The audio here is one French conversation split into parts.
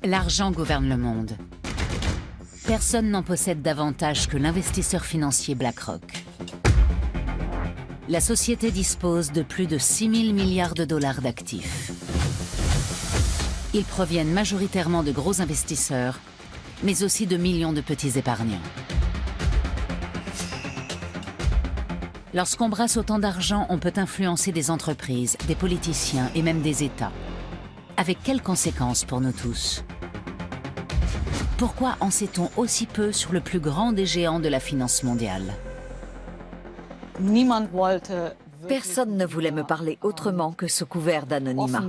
L'argent gouverne le monde. Personne n'en possède davantage que l'investisseur financier BlackRock. La société dispose de plus de 6 000 milliards de dollars d'actifs. Ils proviennent majoritairement de gros investisseurs, mais aussi de millions de petits épargnants. Lorsqu'on brasse autant d'argent, on peut influencer des entreprises, des politiciens et même des États. Avec quelles conséquences pour nous tous? Pourquoi en sait-on aussi peu sur le plus grand des géants de la finance mondiale? Personne ne voulait me parler autrement que sous couvert d'anonymat.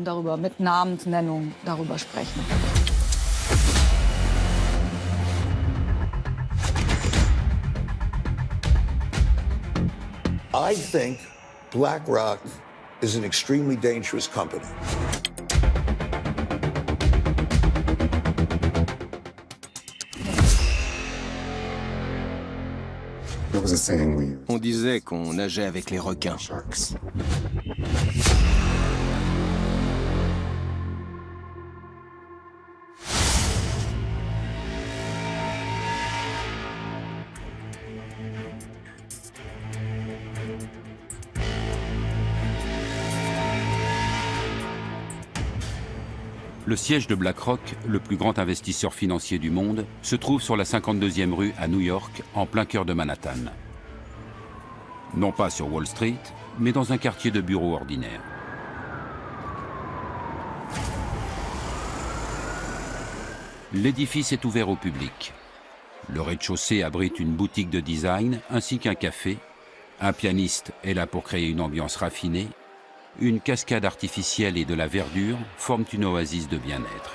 I think BlackRock is an extremely dangerous company. On disait qu'on nageait avec les requins. Le siège de BlackRock, le plus grand investisseur financier du monde, se trouve sur la 52e rue à New York, en plein cœur de Manhattan. Non pas sur Wall Street, mais dans un quartier de bureaux ordinaire. L'édifice est ouvert au public. Le rez-de-chaussée abrite une boutique de design ainsi qu'un café. Un pianiste est là pour créer une ambiance raffinée. Une cascade artificielle et de la verdure forment une oasis de bien-être.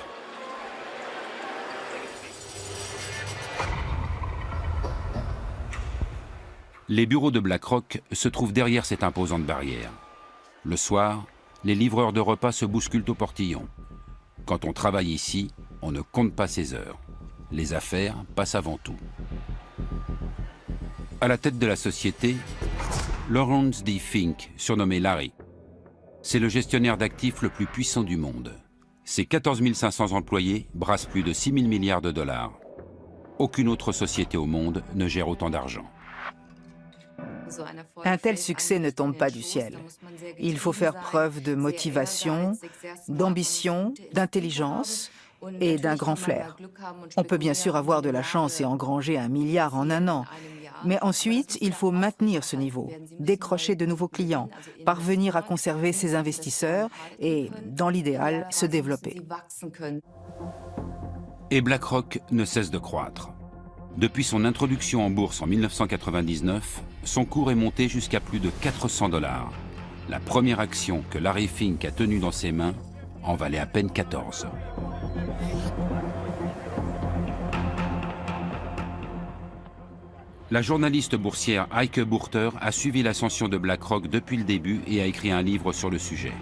Les bureaux de BlackRock se trouvent derrière cette imposante barrière. Le soir, les livreurs de repas se bousculent au portillon. Quand on travaille ici, on ne compte pas ses heures. Les affaires passent avant tout. À la tête de la société, Lawrence D. Fink, surnommé Larry. C'est le gestionnaire d'actifs le plus puissant du monde. Ses 14 500 employés brassent plus de 6 000 milliards de dollars. Aucune autre société au monde ne gère autant d'argent. Un tel succès ne tombe pas du ciel. Il faut faire preuve de motivation, d'ambition, d'intelligence et d'un grand flair. On peut bien sûr avoir de la chance et engranger 1 milliard en un an. Mais ensuite, il faut maintenir ce niveau, décrocher de nouveaux clients, parvenir à conserver ses investisseurs et, dans l'idéal, se développer. Et BlackRock ne cesse de croître. Depuis son introduction en bourse en 1999, son cours est monté jusqu'à plus de 400 $. La première action que Larry Fink a tenue dans ses mains en valait à peine 14. La journaliste boursière Heike Burter a suivi l'ascension de BlackRock depuis le début et a écrit un livre sur le sujet.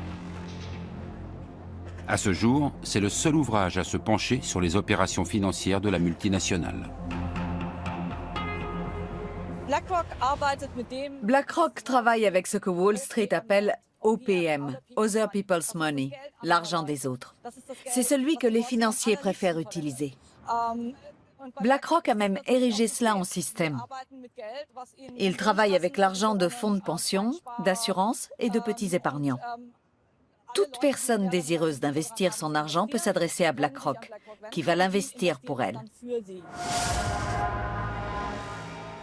À ce jour, c'est le seul ouvrage à se pencher sur les opérations financières de la multinationale. BlackRock travaille avec ce que Wall Street appelle OPM, Other People's Money, l'argent des autres. C'est celui que les financiers préfèrent utiliser. BlackRock a même érigé cela en système. Il travaille avec l'argent de fonds de pension, d'assurance et de petits épargnants. Toute personne désireuse d'investir son argent peut s'adresser à BlackRock, qui va l'investir pour elle.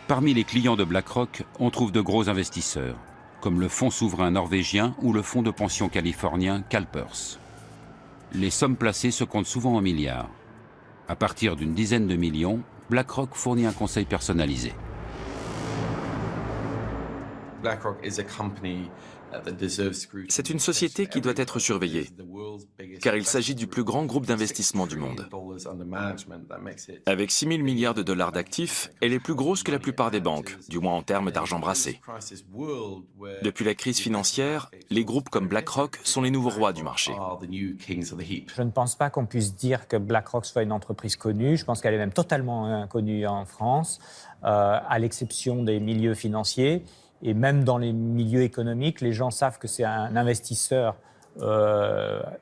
Parmi les clients de BlackRock, on trouve de gros investisseurs, comme le fonds souverain norvégien ou le fonds de pension californien CalPERS. Les sommes placées se comptent souvent en milliards. À partir d'une dizaine de millions, BlackRock fournit un conseil personnalisé. C'est une société qui doit être surveillée, car il s'agit du plus grand groupe d'investissement du monde. Avec 6 000 milliards de dollars d'actifs, elle est plus grosse que la plupart des banques, du moins en termes d'argent brassé. Depuis la crise financière, les groupes comme BlackRock sont les nouveaux rois du marché. Je ne pense pas qu'on puisse dire que BlackRock soit une entreprise connue. Je pense qu'elle est même totalement inconnue en France, à l'exception des milieux financiers. Et même dans les milieux économiques, les gens savent que c'est un investisseur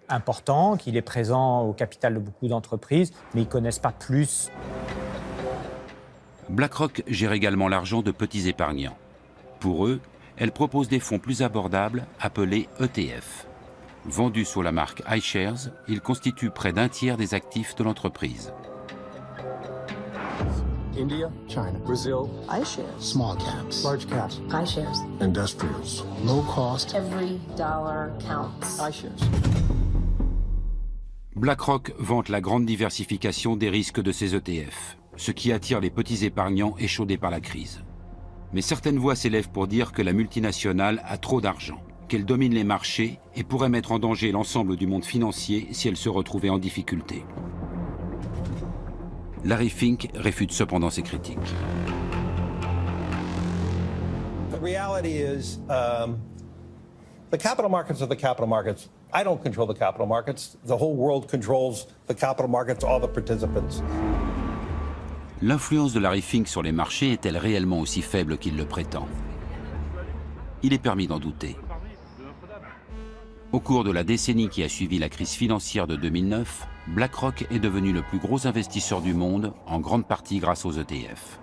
important, qu'il est présent au capital de beaucoup d'entreprises, mais ils ne connaissent pas plus. BlackRock gère également l'argent de petits épargnants. Pour eux, elle propose des fonds plus abordables appelés ETF. Vendus sous la marque iShares, ils constituent près d'un tiers des actifs de l'entreprise. India, China, Brazil, iShares, small caps, large caps, iShares, industrials, low cost. Every dollar counts. iShares. BlackRock vante la grande diversification des risques de ses ETF, ce qui attire les petits épargnants échaudés par la crise. Mais certaines voix s'élèvent pour dire que la multinationale a trop d'argent, qu'elle domine les marchés et pourrait mettre en danger l'ensemble du monde financier si elle se retrouvait en difficulté. Larry Fink réfute cependant ces critiques. The reality is, the capital markets are the capital markets. I don't control the capital markets. The whole world controls the capital markets, all the participants. L'influence de Larry Fink sur les marchés est-elle réellement aussi faible qu'il le prétend? Il est permis d'en douter. Au cours de la décennie qui a suivi la crise financière de 2009, BlackRock est devenu le plus gros investisseur du monde, en grande partie grâce aux ETF.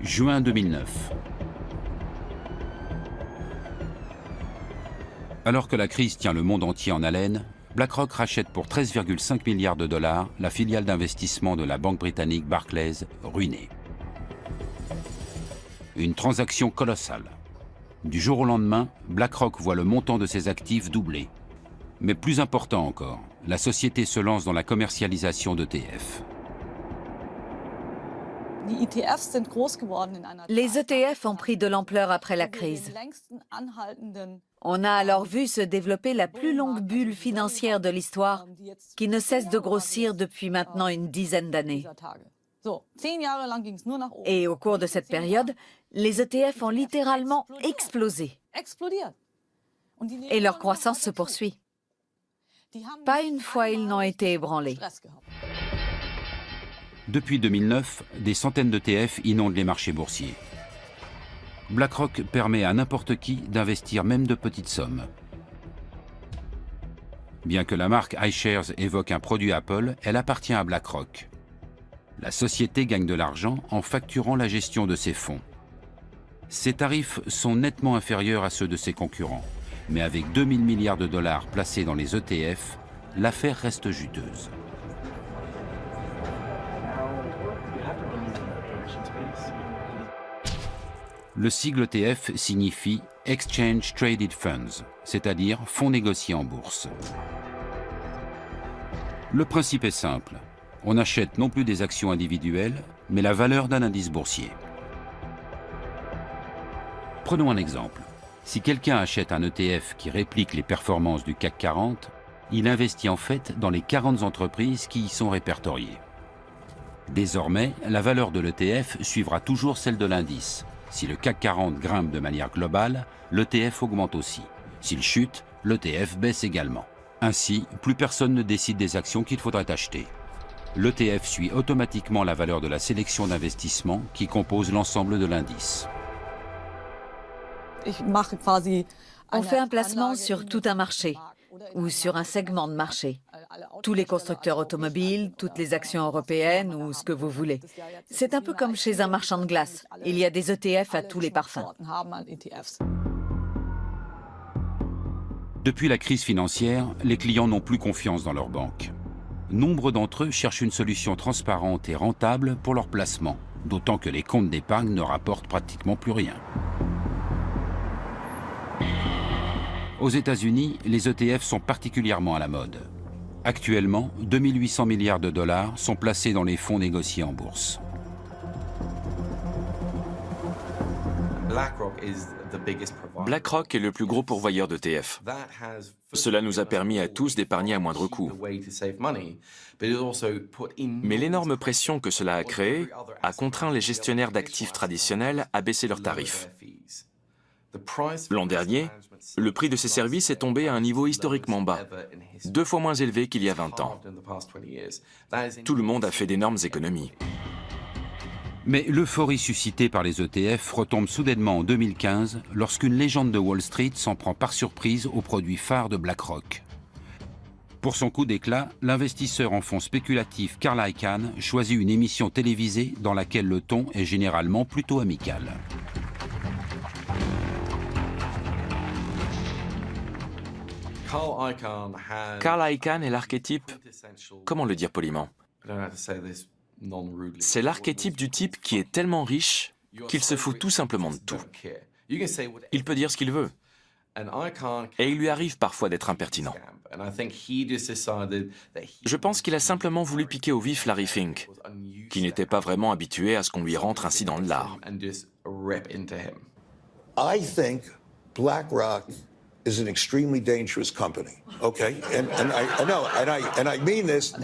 Juin 2009. Alors que la crise tient le monde entier en haleine, BlackRock rachète pour 13,5 milliards de dollars la filiale d'investissement de la banque britannique Barclays, ruinée. Une transaction colossale. Du jour au lendemain, BlackRock voit le montant de ses actifs doubler. Mais plus important encore, la société se lance dans la commercialisation d'ETF. Les ETF ont pris de l'ampleur après la crise. On a alors vu se développer la plus longue bulle financière de l'histoire, qui ne cesse de grossir depuis maintenant une dizaine d'années. Et au cours de cette période, les ETF ont littéralement explosé. Et leur croissance se poursuit. Pas une fois ils n'ont été ébranlés. Depuis 2009, des centaines d'ETF inondent les marchés boursiers. BlackRock permet à n'importe qui d'investir même de petites sommes. Bien que la marque iShares évoque un produit Apple, elle appartient à BlackRock. La société gagne de l'argent en facturant la gestion de ses fonds. Ses tarifs sont nettement inférieurs à ceux de ses concurrents, mais avec 2000 milliards de dollars placés dans les ETF, l'affaire reste juteuse. Le sigle ETF signifie Exchange Traded Funds, c'est-à-dire fonds négociés en bourse. Le principe est simple. On achète non plus des actions individuelles, mais la valeur d'un indice boursier. Prenons un exemple. Si quelqu'un achète un ETF qui réplique les performances du CAC 40, il investit en fait dans les 40 entreprises qui y sont répertoriées. Désormais, la valeur de l'ETF suivra toujours celle de l'indice. Si le CAC 40 grimpe de manière globale, l'ETF augmente aussi. S'il chute, l'ETF baisse également. Ainsi, plus personne ne décide des actions qu'il faudrait acheter. L'ETF suit automatiquement la valeur de la sélection d'investissement qui compose l'ensemble de l'indice. On fait un placement sur tout un marché ou sur un segment de marché. Tous les constructeurs automobiles, toutes les actions européennes ou ce que vous voulez. C'est un peu comme chez un marchand de glace. Il y a des ETF à tous les parfums. Depuis la crise financière, les clients n'ont plus confiance dans leurs banques. Nombre d'entre eux cherchent une solution transparente et rentable pour leur placement, d'autant que les comptes d'épargne ne rapportent pratiquement plus rien. Aux États-Unis, les ETF sont particulièrement à la mode. Actuellement, 2800 milliards de dollars sont placés dans les fonds négociés en bourse. BlackRock est le plus gros pourvoyeur d'ETF. Cela nous a permis à tous d'épargner à moindre coût. Mais l'énorme pression que cela a créée a contraint les gestionnaires d'actifs traditionnels à baisser leurs tarifs. L'an dernier, le prix de ces services est tombé à un niveau historiquement bas, 2 fois moins élevé qu'il y a 20 ans. Tout le monde a fait d'énormes économies. Mais l'euphorie suscitée par les ETF retombe soudainement en 2015 lorsqu'une légende de Wall Street s'en prend par surprise aux produits phares de BlackRock. Pour son coup d'éclat, l'investisseur en fonds spéculatif Carl Icahn choisit une émission télévisée dans laquelle le ton est généralement plutôt amical. Carl Icahn est l'archétype, comment le dire poliment? C'est l'archétype du type qui est tellement riche qu'il se fout tout simplement de tout. Il peut dire ce qu'il veut. Et il lui arrive parfois d'être impertinent. Je pense qu'il a simplement voulu piquer au vif Larry Fink, qui n'était pas vraiment habitué à ce qu'on lui rentre ainsi dans le lard. I think BlackRock is an extremely dangerous company. Okay, and I mean this.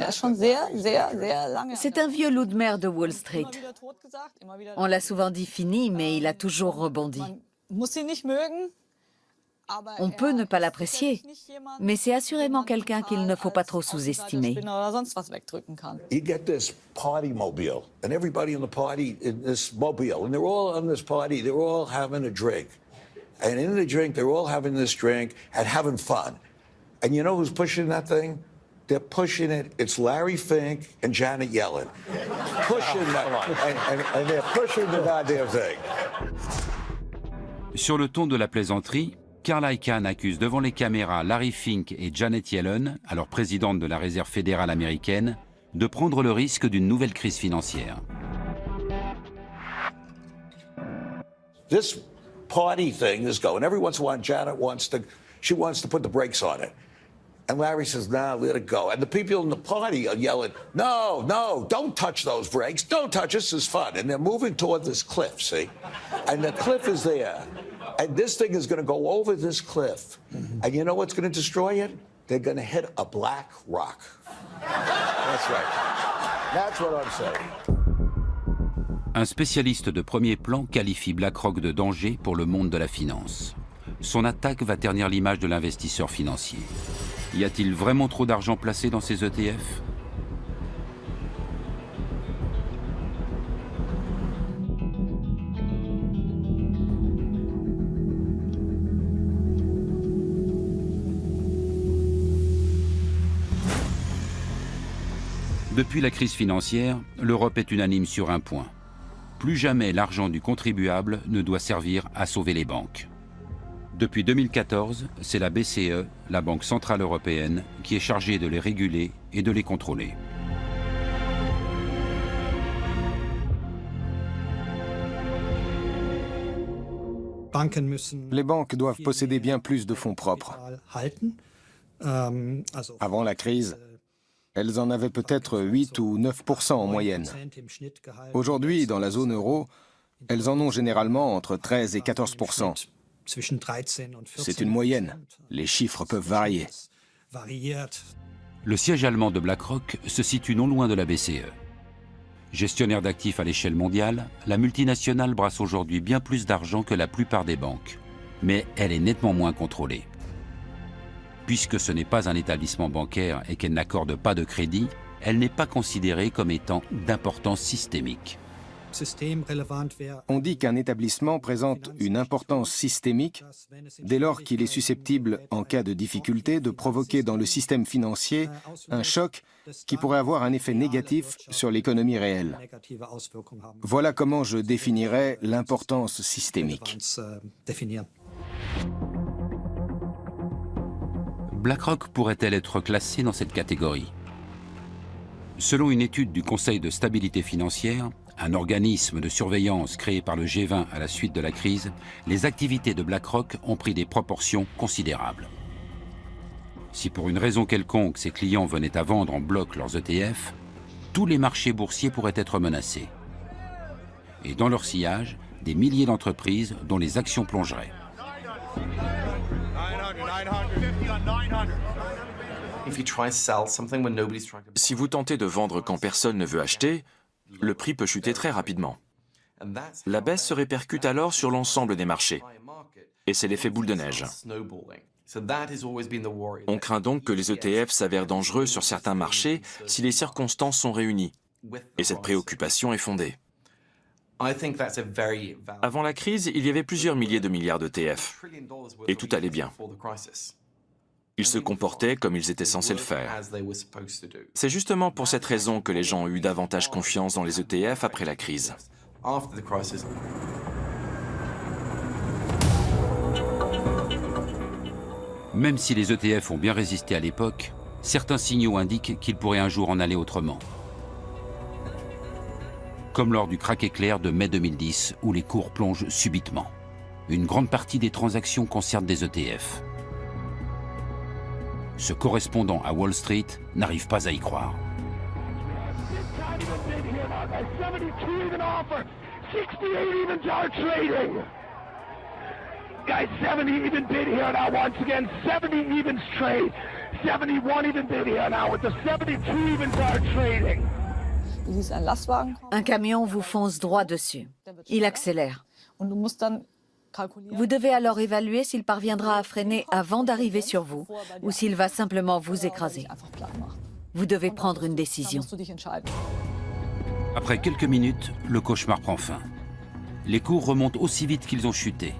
C'est un vieux loup de mer de Wall Street. On l'a souvent dit fini, mais il a toujours rebondi. On peut ne pas l'apprécier, mais c'est assurément quelqu'un qu'il ne faut pas trop sous-estimer. You get this party mobile, and everybody in the party in this mobile, and they're all on this party, they're all having a drink. And in the drink, they're all having this drink and having fun. And you know who's pushing that thing? They're pushing it. It's Larry Fink and Janet Yellen. Pushing that, and they're pushing the goddamn thing. Sur le ton de la plaisanterie, Carl Icahn accuse devant les caméras Larry Fink et Janet Yellen, alors présidente de la Réserve fédérale américaine, de prendre le risque d'une nouvelle crise financière. This party thing is going. Every once in a while, Janet wants to put the brakes on it. And Larry says, nah, let it go. And the people in the party are yelling, no, no, don't touch those brakes. Don't touch, this is fun. And they're moving toward this cliff, see? And the cliff is there. And this thing is going to go over this cliff. And you know what's going to destroy it? They're going to hit a black rock. That's right. That's what I'm saying. Un spécialiste de premier plan qualifie BlackRock de danger pour le monde de la finance. Son attaque va ternir l'image de l'investisseur financier. Y a-t-il vraiment trop d'argent placé dans ces ETF ? Depuis la crise financière, l'Europe est unanime sur un point. Plus jamais l'argent du contribuable ne doit servir à sauver les banques. Depuis 2014, c'est la BCE, la Banque centrale européenne, qui est chargée de les réguler et de les contrôler. Les banques doivent posséder bien plus de fonds propres. Avant la crise, elles en avaient peut-être 8 ou 9% en moyenne. Aujourd'hui, dans la zone euro, elles en ont généralement entre 13 et 14%. C'est une moyenne. Les chiffres peuvent varier. Le siège allemand de BlackRock se situe non loin de la BCE. Gestionnaire d'actifs à l'échelle mondiale, la multinationale brasse aujourd'hui bien plus d'argent que la plupart des banques. Mais elle est nettement moins contrôlée. Puisque ce n'est pas un établissement bancaire et qu'elle n'accorde pas de crédit, elle n'est pas considérée comme étant d'importance systémique. On dit qu'un établissement présente une importance systémique dès lors qu'il est susceptible, en cas de difficulté, de provoquer dans le système financier un choc qui pourrait avoir un effet négatif sur l'économie réelle. Voilà comment je définirais l'importance systémique. BlackRock pourrait-elle être classée dans cette catégorie? Selon une étude du Conseil de stabilité financière, un organisme de surveillance créé par le G20 à la suite de la crise, les activités de BlackRock ont pris des proportions considérables. Si pour une raison quelconque ses clients venaient à vendre en bloc leurs ETF, tous les marchés boursiers pourraient être menacés. Et dans leur sillage, des milliers d'entreprises dont les actions plongeraient. Si vous tentez de vendre quand personne ne veut acheter, le prix peut chuter très rapidement. La baisse se répercute alors sur l'ensemble des marchés. et c'est l'effet boule de neige. On craint donc que les ETF s'avèrent dangereux sur certains marchés si les circonstances sont réunies. Et cette préoccupation est fondée. Avant la crise, il y avait plusieurs milliers de milliards d'ETF. Et tout allait bien. Ils se comportaient comme ils étaient censés le faire. C'est justement pour cette raison que les gens ont eu davantage confiance dans les ETF après la crise. Même si les ETF ont bien résisté à l'époque, certains signaux indiquent qu'ils pourraient un jour en aller autrement. Comme lors du krach éclair de mai 2010, où les cours plongent subitement. Une grande partie des transactions concernent des ETF. Ce correspondant à Wall Street n'arrive pas à y croire. Guys, 70 even bid here now once again. 70 evens trade. 71 even bid here now with the 72 evens are trading. Un camion vous fonce droit dessus. Il accélère. Vous devez alors évaluer s'il parviendra à freiner avant d'arriver sur vous ou s'il va simplement vous écraser. Vous devez prendre une décision. Après quelques minutes, le cauchemar prend fin. Les cours remontent aussi vite qu'ils ont chuté.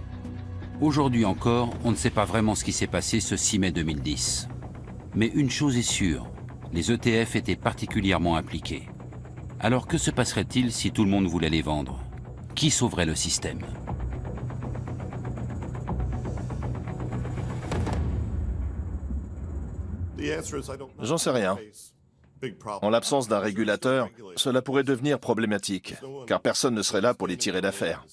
Aujourd'hui encore, on ne sait pas vraiment ce qui s'est passé ce 6 mai 2010. Mais une chose est sûre, les ETF étaient particulièrement impliqués. Alors que se passerait-il si tout le monde voulait les vendre? Qui sauverait le système? J'en sais rien. En l'absence d'un régulateur, cela pourrait devenir problématique, car personne ne serait là pour les tirer d'affaire.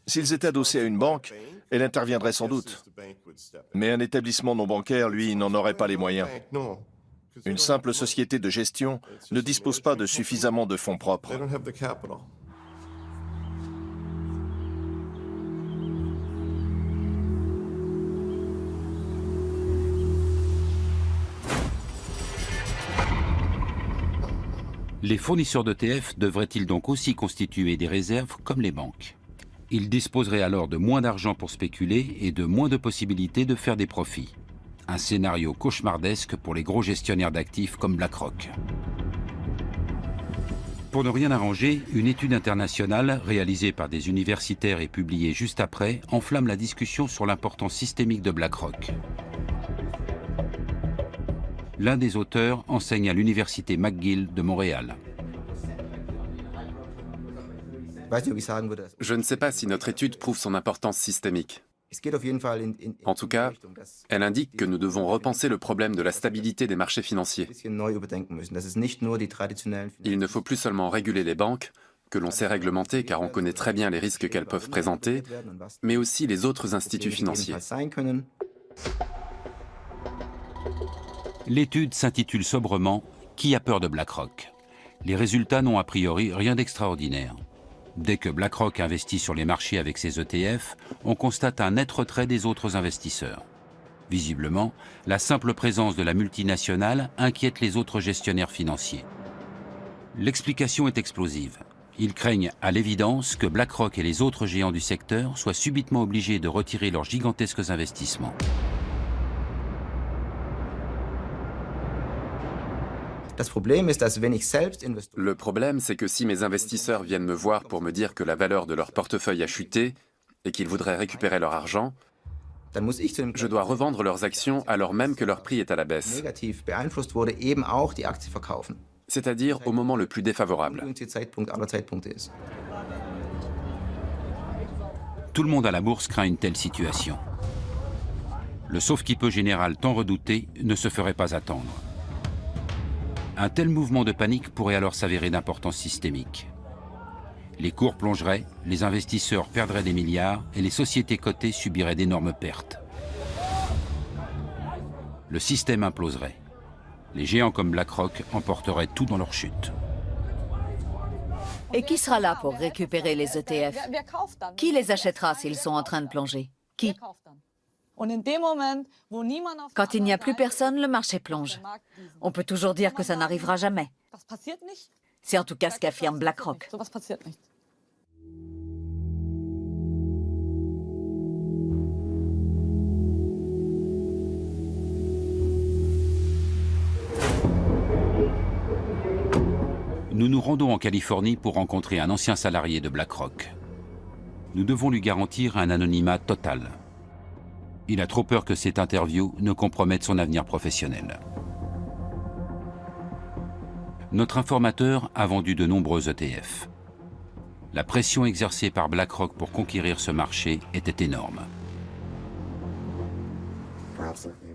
S'ils étaient adossés à une banque, elle interviendrait sans doute. Mais un établissement non bancaire, lui, n'en aurait pas les moyens. Une simple société de gestion ne dispose pas de suffisamment de fonds propres. Les fournisseurs d'ETF devraient-ils donc aussi constituer des réserves comme les banques? Ils disposeraient alors de moins d'argent pour spéculer et de moins de possibilités de faire des profits. Un scénario cauchemardesque pour les gros gestionnaires d'actifs comme BlackRock. Pour ne rien arranger, une étude internationale réalisée par des universitaires et publiée juste après enflamme la discussion sur l'importance systémique de BlackRock. L'un des auteurs enseigne à l'université McGill de Montréal. Je ne sais pas si notre étude prouve son importance systémique. En tout cas, elle indique que nous devons repenser le problème de la stabilité des marchés financiers. Il ne faut plus seulement réguler les banques, que l'on sait réglementer car on connaît très bien les risques qu'elles peuvent présenter, mais aussi les autres instituts financiers. L'étude s'intitule sobrement « Qui a peur de BlackRock ?» Les résultats n'ont a priori rien d'extraordinaire. Dès que BlackRock investit sur les marchés avec ses ETF, on constate un net retrait des autres investisseurs. Visiblement, la simple présence de la multinationale inquiète les autres gestionnaires financiers. L'explication est explosive. Ils craignent à l'évidence que BlackRock et les autres géants du secteur soient subitement obligés de retirer leurs gigantesques investissements. Le problème, c'est que si mes investisseurs viennent me voir pour me dire que la valeur de leur portefeuille a chuté et qu'ils voudraient récupérer leur argent, je dois revendre leurs actions alors même que leur prix est à la baisse. C'est-à-dire au moment le plus défavorable. Tout le monde à la bourse craint une telle situation. Le sauve-qui-peut général tant redouté ne se ferait pas attendre. Un tel mouvement de panique pourrait alors s'avérer d'importance systémique. Les cours plongeraient, les investisseurs perdraient des milliards et les sociétés cotées subiraient d'énormes pertes. Le système imploserait. Les géants comme BlackRock emporteraient tout dans leur chute. Et qui sera là pour récupérer les ETF? Qui les achètera s'ils sont en train de plonger? Qui? Quand il n'y a plus personne, le marché plonge. On peut toujours dire que ça n'arrivera jamais. C'est en tout cas ce qu'affirme BlackRock. nous nous rendons en Californie pour rencontrer un ancien salarié de BlackRock. Nous devons lui garantir un anonymat total. Il a trop peur que cette interview ne compromette son avenir professionnel. Notre informateur a vendu de nombreux ETF. La pression exercée par BlackRock pour conquérir ce marché était énorme.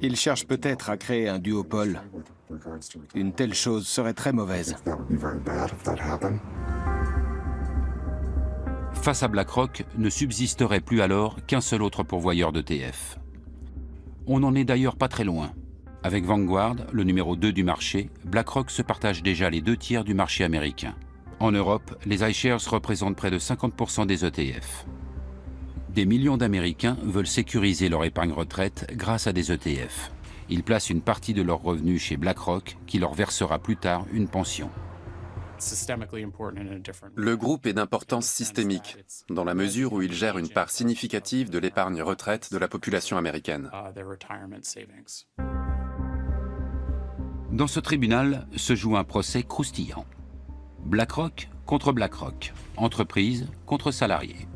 Il cherche peut-être à créer un duopole. Une telle chose serait très mauvaise. Face à BlackRock, ne subsisterait plus alors qu'un seul autre pourvoyeur d'ETF. On n'en est d'ailleurs pas très loin. Avec Vanguard, le numéro 2 du marché, BlackRock se partage déjà les 2/3 du marché américain. En Europe, les iShares représentent près de 50% des ETF. Des millions d'Américains veulent sécuriser leur épargne retraite grâce à des ETF. Ils placent une partie de leurs revenus chez BlackRock qui leur versera plus tard une pension. Le groupe est d'importance systémique, dans la mesure où il gère une part significative de l'épargne retraite de la population américaine. Dans ce tribunal se joue un procès croustillant. BlackRock contre BlackRock, entreprise contre salarié.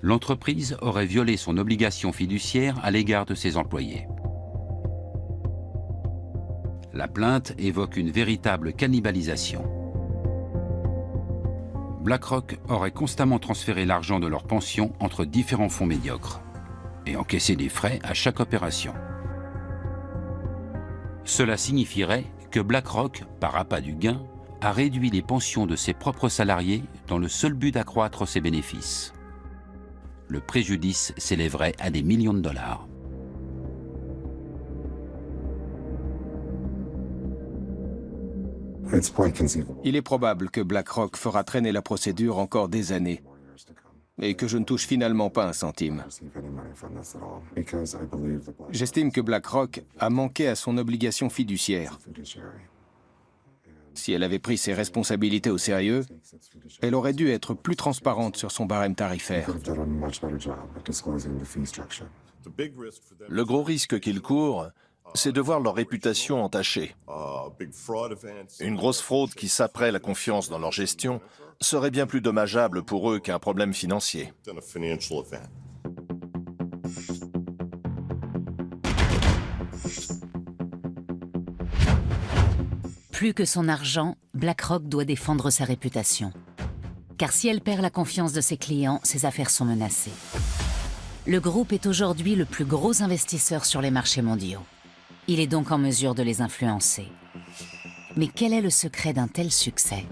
L'entreprise aurait violé son obligation fiduciaire à l'égard de ses employés. La plainte évoque une véritable cannibalisation. BlackRock aurait constamment transféré l'argent de leur pension entre différents fonds médiocres et encaissé des frais à chaque opération. Cela signifierait que BlackRock, par appât du gain, a réduit les pensions de ses propres salariés dans le seul but d'accroître ses bénéfices. Le préjudice s'élèverait à des millions de dollars. Il est probable que BlackRock fera traîner la procédure encore des années et que je ne touche finalement pas un centime. J'estime que BlackRock a manqué à son obligation fiduciaire. Si elle avait pris ses responsabilités au sérieux, elle aurait dû être plus transparente sur son barème tarifaire. Le gros risque qu'ils courent, c'est de voir leur réputation entachée. Une grosse fraude qui saperait la confiance dans leur gestion serait bien plus dommageable pour eux qu'un problème financier. Plus que son argent, BlackRock doit défendre sa réputation. Car si elle perd la confiance de ses clients, ses affaires sont menacées. Le groupe est aujourd'hui le plus gros investisseur sur les marchés mondiaux. Il est donc en mesure de les influencer. Mais quel est le secret d'un tel succès ?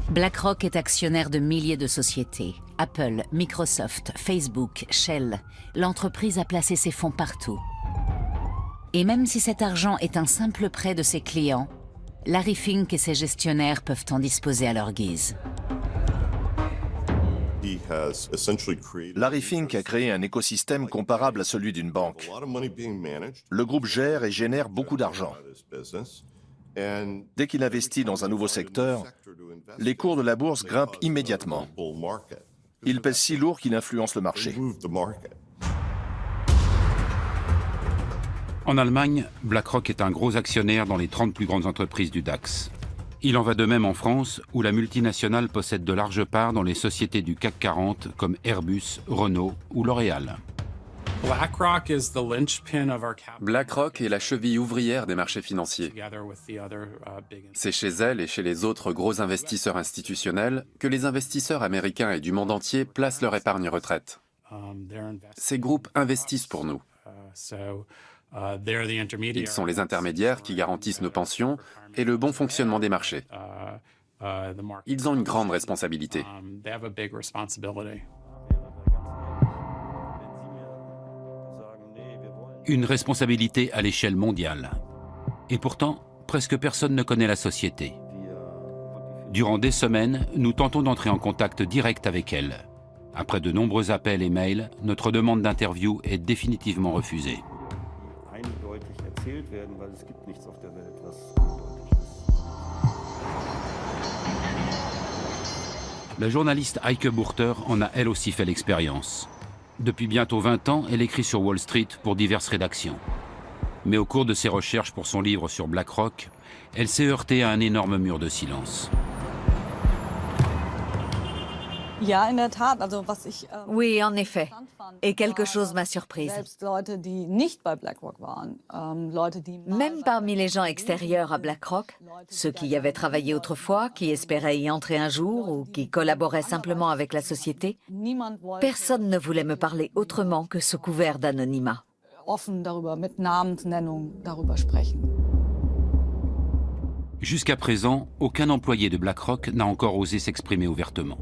BlackRock est actionnaire de milliers de sociétés. Apple, Microsoft, Facebook, Shell. L'entreprise a placé ses fonds partout. Et même si cet argent est un simple prêt de ses clients, Larry Fink et ses gestionnaires peuvent en disposer à leur guise. Larry Fink a créé un écosystème comparable à celui d'une banque. Le groupe gère et génère beaucoup d'argent. Dès qu'il investit dans un nouveau secteur, les cours de la bourse grimpent immédiatement. Il pèse si lourd qu'il influence le marché. En Allemagne, BlackRock est un gros actionnaire dans les 30 plus grandes entreprises du DAX. Il en va de même en France, où la multinationale possède de larges parts dans les sociétés du CAC 40 comme Airbus, Renault ou L'Oréal. BlackRock est la cheville ouvrière des marchés financiers. C'est chez elle et chez les autres gros investisseurs institutionnels que les investisseurs américains et du monde entier placent leur épargne retraite. Ces groupes investissent pour nous. Ils sont les intermédiaires qui garantissent nos pensions et le bon fonctionnement des marchés. Ils ont une grande responsabilité. Une responsabilité à l'échelle mondiale. Et pourtant, presque personne ne connaît la société. Durant des semaines, nous tentons d'entrer en contact direct avec elle. Après de nombreux appels et mails, notre demande d'interview est définitivement refusée. La journaliste Heike Burter en a elle aussi fait l'expérience. Depuis bientôt 20 ans, elle écrit sur Wall Street pour diverses rédactions. Mais au cours de ses recherches pour son livre sur BlackRock, elle s'est heurtée à un énorme mur de silence. Oui, en effet. Et quelque chose m'a surprise. Même parmi les gens extérieurs à BlackRock, ceux qui y avaient travaillé autrefois, qui espéraient y entrer un jour ou qui collaboraient simplement avec la société, personne ne voulait me parler autrement que sous couvert d'anonymat. Jusqu'à présent, aucun employé de BlackRock n'a encore osé s'exprimer ouvertement.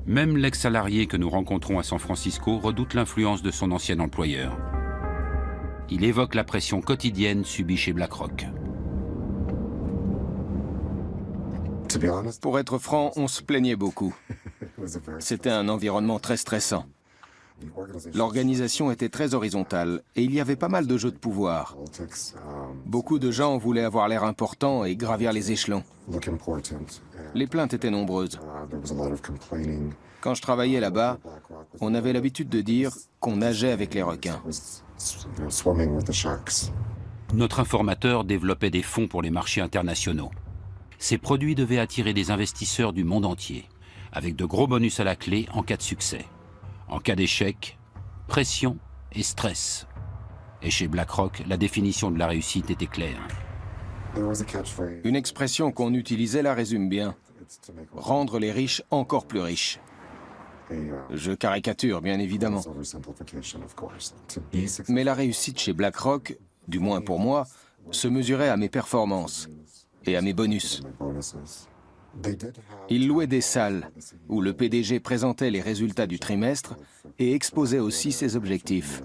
Même l'ex-salarié que nous rencontrons à San Francisco redoute l'influence de son ancien employeur. Il évoque la pression quotidienne subie chez BlackRock. Pour être franc, on se plaignait beaucoup. C'était un environnement très stressant. L'organisation était très horizontale et il y avait pas mal de jeux de pouvoir. Beaucoup de gens voulaient avoir l'air important et gravir les échelons. Les plaintes étaient nombreuses. Quand je travaillais là-bas, on avait l'habitude de dire qu'on nageait avec les requins. Notre informateur développait des fonds pour les marchés internationaux. Ces produits devaient attirer des investisseurs du monde entier, avec de gros bonus à la clé en cas de succès. En cas d'échec, pression et stress. Et chez BlackRock, la définition de la réussite était claire. Une expression qu'on utilisait la résume bien. Rendre les riches encore plus riches. Je caricature, bien évidemment. Mais la réussite chez BlackRock, du moins pour moi, se mesurait à mes performances et à mes bonus. Ils louaient des salles où le PDG présentait les résultats du trimestre et exposait aussi ses objectifs.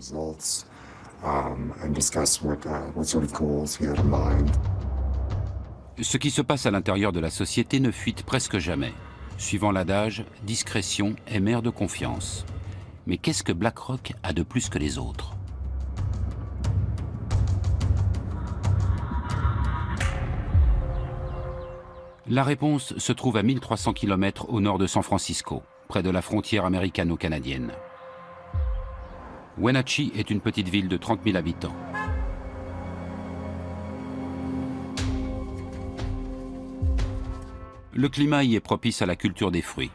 Ce qui se passe à l'intérieur de la société ne fuite presque jamais. Suivant l'adage, discrétion est mère de confiance. Mais qu'est-ce que BlackRock a de plus que les autres ? La réponse se trouve à 1300 km au nord de San Francisco, près de la frontière américano-canadienne. Wenatchee est une petite ville de 30 000 habitants. Le climat y est propice à la culture des fruits.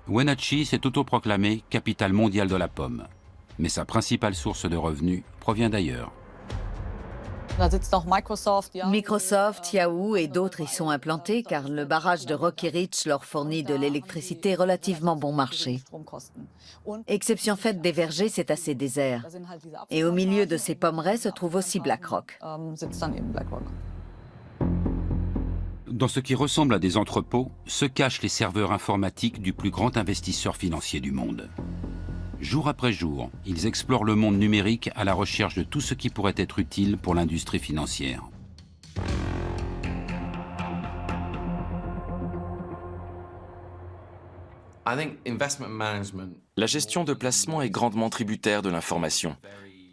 Wenatchee s'est autoproclamée capitale mondiale de la pomme, mais sa principale source de revenus provient d'ailleurs. Microsoft, Yahoo et d'autres y sont implantés car le barrage de Rocky Ridge leur fournit de l'électricité relativement bon marché. Exception faite des vergers, c'est assez désert. Et au milieu de ces pommeraies se trouve aussi BlackRock. Dans ce qui ressemble à des entrepôts, se cachent les serveurs informatiques du plus grand investisseur financier du monde. Jour après jour, ils explorent le monde numérique à la recherche de tout ce qui pourrait être utile pour l'industrie financière. La gestion de placement est grandement tributaire de l'information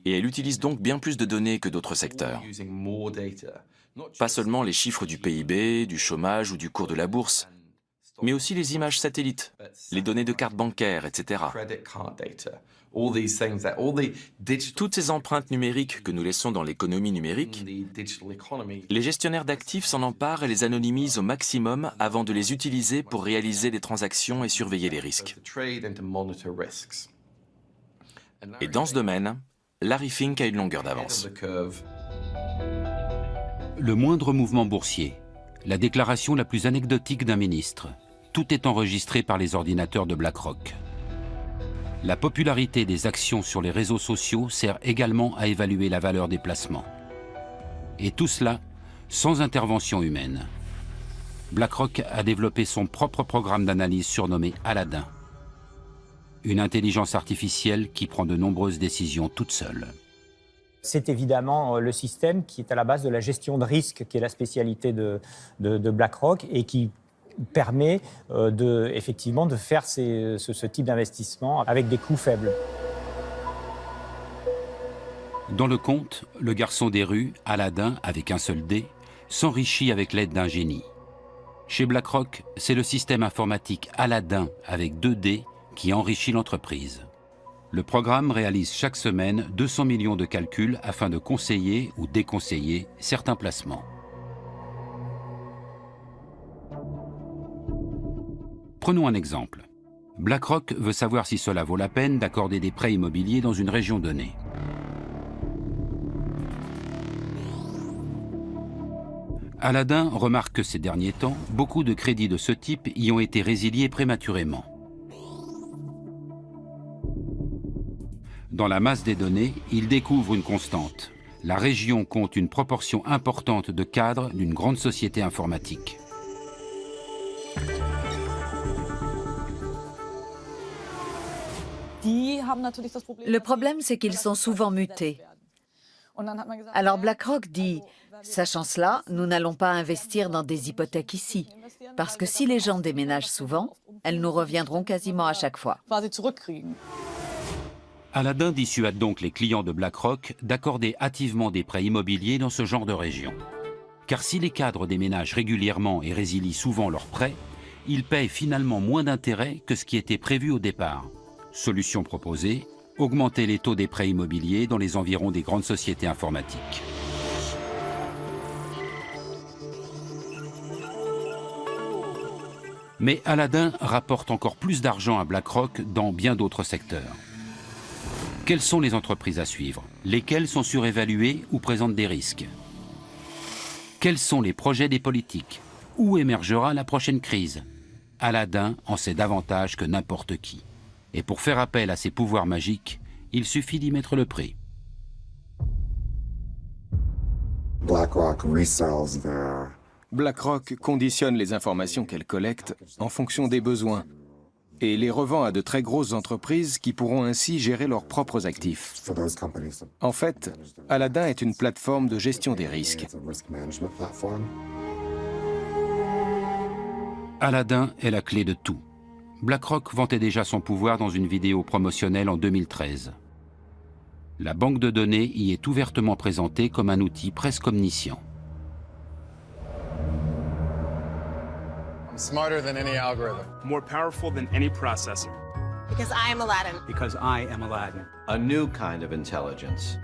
et elle utilise donc bien plus de données que d'autres secteurs. Pas seulement les chiffres du PIB, du chômage ou du cours de la bourse, mais aussi les images satellites, les données de cartes bancaires, etc. Toutes ces empreintes numériques que nous laissons dans l'économie numérique, les gestionnaires d'actifs s'en emparent et les anonymisent au maximum avant de les utiliser pour réaliser des transactions et surveiller les risques. Et dans ce domaine, Larry Fink a une longueur d'avance. Le moindre mouvement boursier, la déclaration la plus anecdotique d'un ministre, tout est enregistré par les ordinateurs de BlackRock. La popularité des actions sur les réseaux sociaux sert également à évaluer la valeur des placements. Et tout cela sans intervention humaine. BlackRock a développé son propre programme d'analyse surnommé Aladdin. Une intelligence artificielle qui prend de nombreuses décisions toute seule. C'est évidemment le système qui est à la base de la gestion de risque, qui est la spécialité de BlackRock et qui permet effectivement de faire ce type d'investissement avec des coûts faibles. Dans le conte, le garçon des rues, Aladdin, avec un seul dé, s'enrichit avec l'aide d'un génie. Chez BlackRock, c'est le système informatique Aladdin avec 2 dés qui enrichit l'entreprise. Le programme réalise chaque semaine 200 millions de calculs afin de conseiller ou déconseiller certains placements. Prenons un exemple. BlackRock veut savoir si cela vaut la peine d'accorder des prêts immobiliers dans une région donnée. Aladdin remarque que ces derniers temps, beaucoup de crédits de ce type y ont été résiliés prématurément. Dans la masse des données, il découvre une constante. La région compte une proportion importante de cadres d'une grande société informatique. Le problème, c'est qu'ils sont souvent mutés. Alors BlackRock dit, sachant cela, nous n'allons pas investir dans des hypothèques ici, parce que si les gens déménagent souvent, elles nous reviendront quasiment à chaque fois. Aladdin dissuade donc les clients de BlackRock d'accorder hâtivement des prêts immobiliers dans ce genre de région. Car si les cadres déménagent régulièrement et résilient souvent leurs prêts, ils paient finalement moins d'intérêt que ce qui était prévu au départ. Solution proposée, augmenter les taux des prêts immobiliers dans les environs des grandes sociétés informatiques. Mais Aladdin rapporte encore plus d'argent à BlackRock dans bien d'autres secteurs. Quelles sont les entreprises à suivre? Lesquelles sont surévaluées ou présentent des risques? Quels sont les projets des politiques? Où émergera la prochaine crise? Aladdin en sait davantage que n'importe qui. Et pour faire appel à ses pouvoirs magiques, il suffit d'y mettre le prix. BlackRock conditionne les informations qu'elle collecte en fonction des besoins et les revend à de très grosses entreprises qui pourront ainsi gérer leurs propres actifs. En fait, Aladdin est une plateforme de gestion des risques. Aladdin est la clé de tout. BlackRock vantait déjà son pouvoir dans une vidéo promotionnelle en 2013. La banque de données y est ouvertement présentée comme un outil presque omniscient. I'm smarter than any algorithm. More powerful than any processor. Because I am Aladdin. Because I am Aladdin. A new kind of intelligence.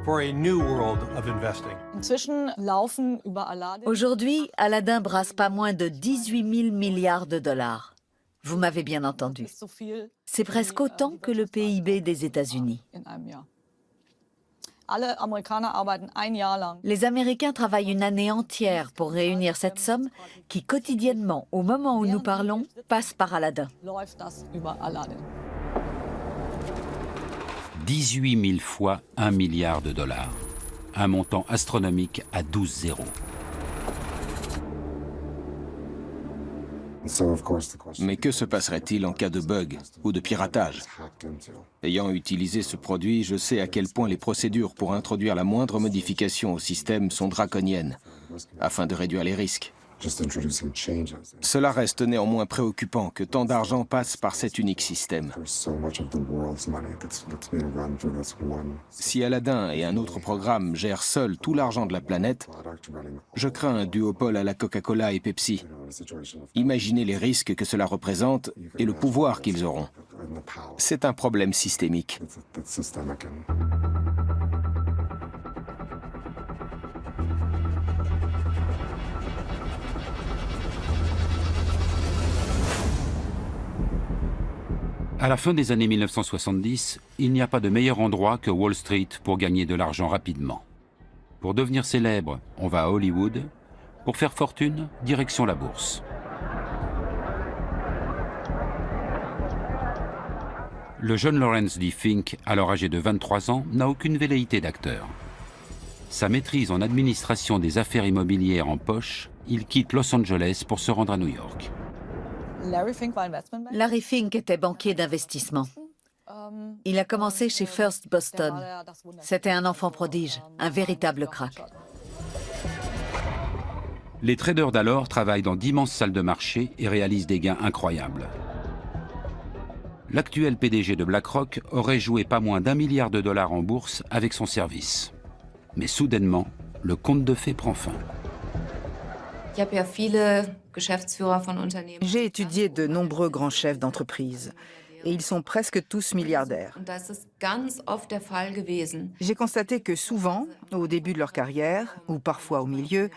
For a new world of investing. Aujourd'hui, Aladdin brasse pas moins de 18 000 milliards de dollars. Vous m'avez bien entendu. C'est presque autant que le PIB des États-Unis. Les Américains travaillent une année entière pour réunir cette somme qui, quotidiennement, au moment où nous parlons, passe par Aladdin. 18 000 fois 1 milliard de dollars. Un montant astronomique à 12 zéros. Mais que se passerait-il en cas de bug ou de piratage? Ayant utilisé ce produit, je sais à quel point les procédures pour introduire la moindre modification au système sont draconiennes, afin de réduire les risques. Cela reste néanmoins préoccupant que tant d'argent passe par cet unique système. Si Aladdin et un autre programme gèrent seuls tout l'argent de la planète, je crains un duopole à la Coca-Cola et Pepsi. Imaginez les risques que cela représente et le pouvoir qu'ils auront. C'est un problème systémique. À la fin des années 1970, il n'y a pas de meilleur endroit que Wall Street pour gagner de l'argent rapidement. Pour devenir célèbre, on va à Hollywood. Pour faire fortune, direction la bourse. Le jeune Lawrence D. Fink, alors âgé de 23 ans, n'a aucune velléité d'acteur. Sa maîtrise en administration des affaires immobilières en poche, il quitte Los Angeles pour se rendre à New York. Larry Fink était banquier d'investissement. Il a commencé chez First Boston. C'était un enfant prodige, un véritable crack. Les traders d'alors travaillent dans d'immenses salles de marché et réalisent des gains incroyables. L'actuel PDG de BlackRock aurait joué pas moins d'1 milliard de dollars en bourse avec son service. Mais soudainement, le conte de fées prend fin. J'ai étudié de nombreux grands chefs d'entreprise et ils sont presque tous milliardaires. J'ai constaté que souvent, au début de leur carrière, ou parfois au milieu,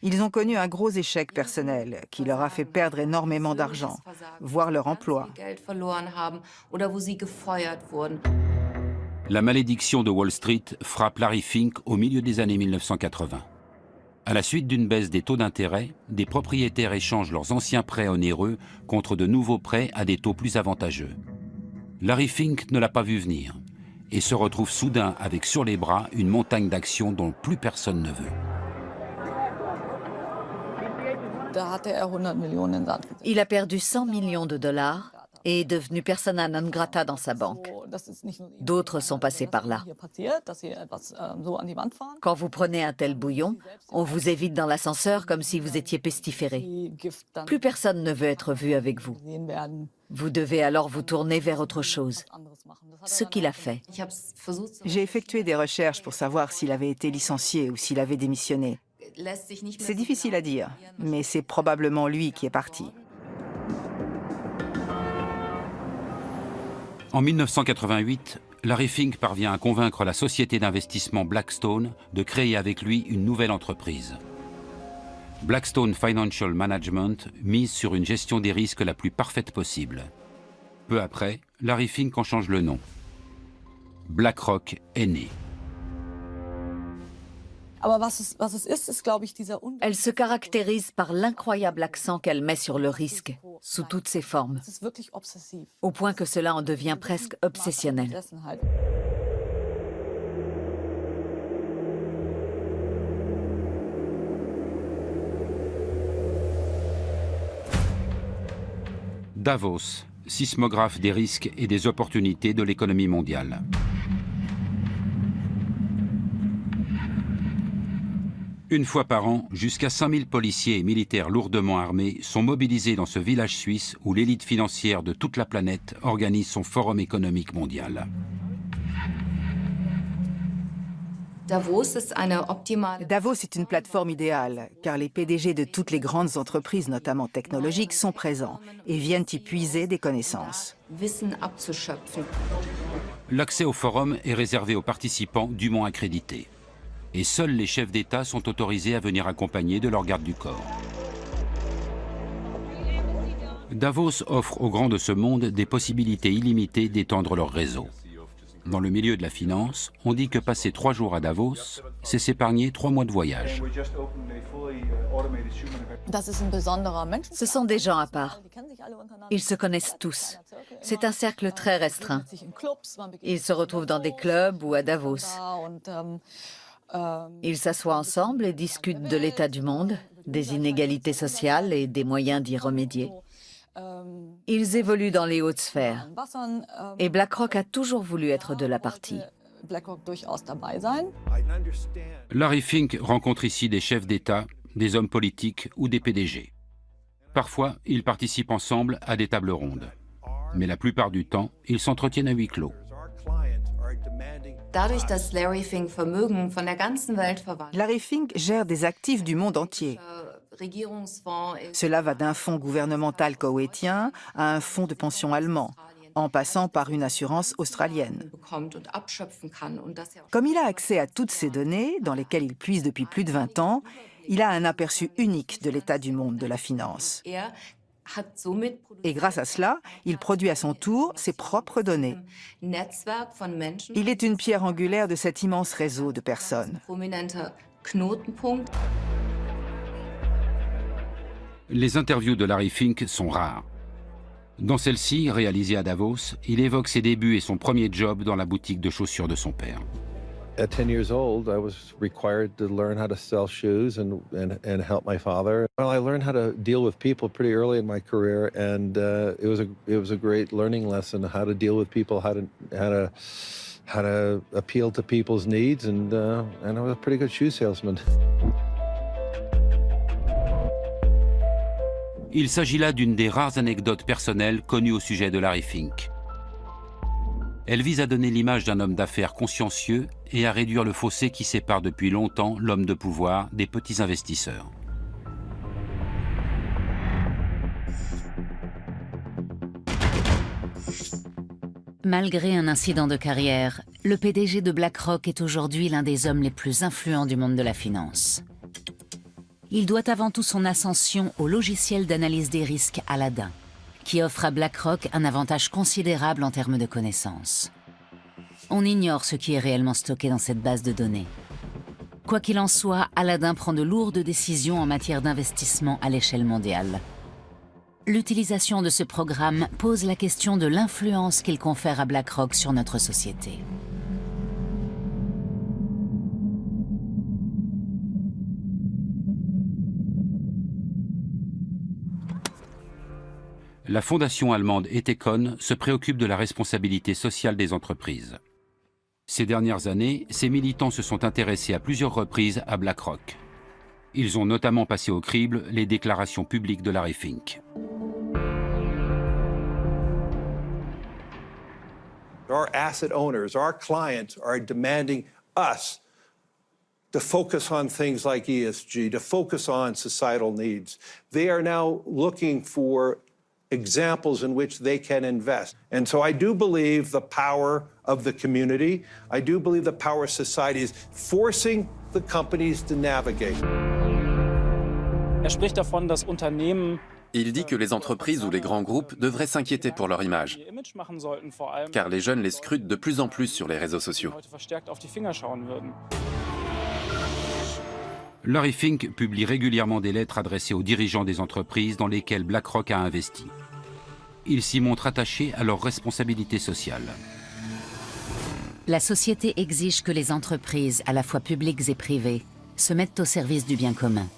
ils ont connu un gros échec personnel qui leur a fait perdre énormément d'argent, voire leur emploi. La malédiction de Wall Street frappe Larry Fink au milieu des années 1980. À la suite d'une baisse des taux d'intérêt, des propriétaires échangent leurs anciens prêts onéreux contre de nouveaux prêts à des taux plus avantageux. Larry Fink ne l'a pas vu venir et se retrouve soudain avec sur les bras une montagne d'actions dont plus personne ne veut. Il a perdu 100 millions de dollars et est devenu persona non grata dans sa banque. D'autres sont passés par là. Quand vous prenez un tel bouillon, on vous évite dans l'ascenseur comme si vous étiez pestiféré. Plus personne ne veut être vu avec vous. Vous devez alors vous tourner vers autre chose. Ce qu'il a fait. J'ai effectué des recherches pour savoir s'il avait été licencié ou s'il avait démissionné. C'est difficile à dire, mais c'est probablement lui qui est parti. En 1988, Larry Fink parvient à convaincre la société d'investissement Blackstone de créer avec lui une nouvelle entreprise. Blackstone Financial Management mise sur une gestion des risques la plus parfaite possible. Peu après, Larry Fink en change le nom. BlackRock est né. Elle se caractérise par l'incroyable accent qu'elle met sur le risque, sous toutes ses formes, au point que cela en devient presque obsessionnel. Davos, sismographe des risques et des opportunités de l'économie mondiale. Une fois par an, jusqu'à 5000 policiers et militaires lourdement armés sont mobilisés dans ce village suisse où l'élite financière de toute la planète organise son forum économique mondial. Davos est une plateforme idéale, car les PDG de toutes les grandes entreprises, notamment technologiques, sont présents et viennent y puiser des connaissances. L'accès au forum est réservé aux participants dûment accrédités. Et seuls les chefs d'État sont autorisés à venir accompagnés de leur garde du corps. Davos offre aux grands de ce monde des possibilités illimitées d'étendre leur réseau. Dans le milieu de la finance, on dit que passer 3 jours à Davos, c'est s'épargner 3 mois de voyage. Ce sont des gens à part. Ils se connaissent tous. C'est un cercle très restreint. Ils se retrouvent dans des clubs ou à Davos. Ils s'assoient ensemble et discutent de l'état du monde, des inégalités sociales et des moyens d'y remédier. Ils évoluent dans les hautes sphères. Et BlackRock a toujours voulu être de la partie. Larry Fink rencontre ici des chefs d'État, des hommes politiques ou des PDG. Parfois, ils participent ensemble à des tables rondes. Mais la plupart du temps, ils s'entretiennent à huis clos. Larry Fink gère des actifs du monde entier. Cela va d'un fonds gouvernemental koweïtien à un fonds de pension allemand, en passant par une assurance australienne. Comme il a accès à toutes ces données, dans lesquelles il puise depuis plus de 20 ans, il a un aperçu unique de l'état du monde de la finance. Et grâce à cela, il produit à son tour ses propres données. Il est une pierre angulaire de cet immense réseau de personnes. Les interviews de Larry Fink sont rares. Dans celle-ci, réalisée à Davos, il évoque ses débuts et son premier job dans la boutique de chaussures de son père. At 10 years old, I was required to learn how to sell shoes and help my father. Well, I learned how to deal with people pretty early in my career, and it was a great learning lesson how to deal with people, how to appeal to people's needs, and I was a pretty good shoe salesman. Il s'agit là d'une des rares anecdotes personnelles connues au sujet de Larry Fink. Elle vise à donner l'image d'un homme d'affaires consciencieux et à réduire le fossé qui sépare depuis longtemps l'homme de pouvoir des petits investisseurs. Malgré un incident de carrière, le PDG de BlackRock est aujourd'hui l'un des hommes les plus influents du monde de la finance. Il doit avant tout son ascension au logiciel d'analyse des risques Aladdin, qui offre à BlackRock un avantage considérable en termes de connaissances. On ignore ce qui est réellement stocké dans cette base de données. Quoi qu'il en soit, Aladdin prend de lourdes décisions en matière d'investissement à l'échelle mondiale. L'utilisation de ce programme pose la question de l'influence qu'il confère à BlackRock sur notre société. La fondation allemande Ethicon se préoccupe de la responsabilité sociale des entreprises. Ces dernières années, ses militants se sont intéressés à plusieurs reprises à BlackRock. Ils ont notamment passé au crible les déclarations publiques de Larry Fink. Our asset owners, our clients are demanding us to focus on things like ESG, to focus on societal needs. They are now looking for examples in which they can invest. And so I do believe the power of the community. I do believe the power of society is forcing the companies to navigate. spricht davon, dass Unternehmen Il dit que les entreprises ou les grands groupes devraient s'inquiéter pour leur image, car les jeunes les scrutent de plus en plus sur les réseaux sociaux. Larry Fink publie régulièrement des lettres adressées aux dirigeants des entreprises dans lesquelles BlackRock a investi. Il s'y montre attaché à leurs responsabilités sociales. La société exige que les entreprises, à la fois publiques et privées, se mettent au service du bien commun.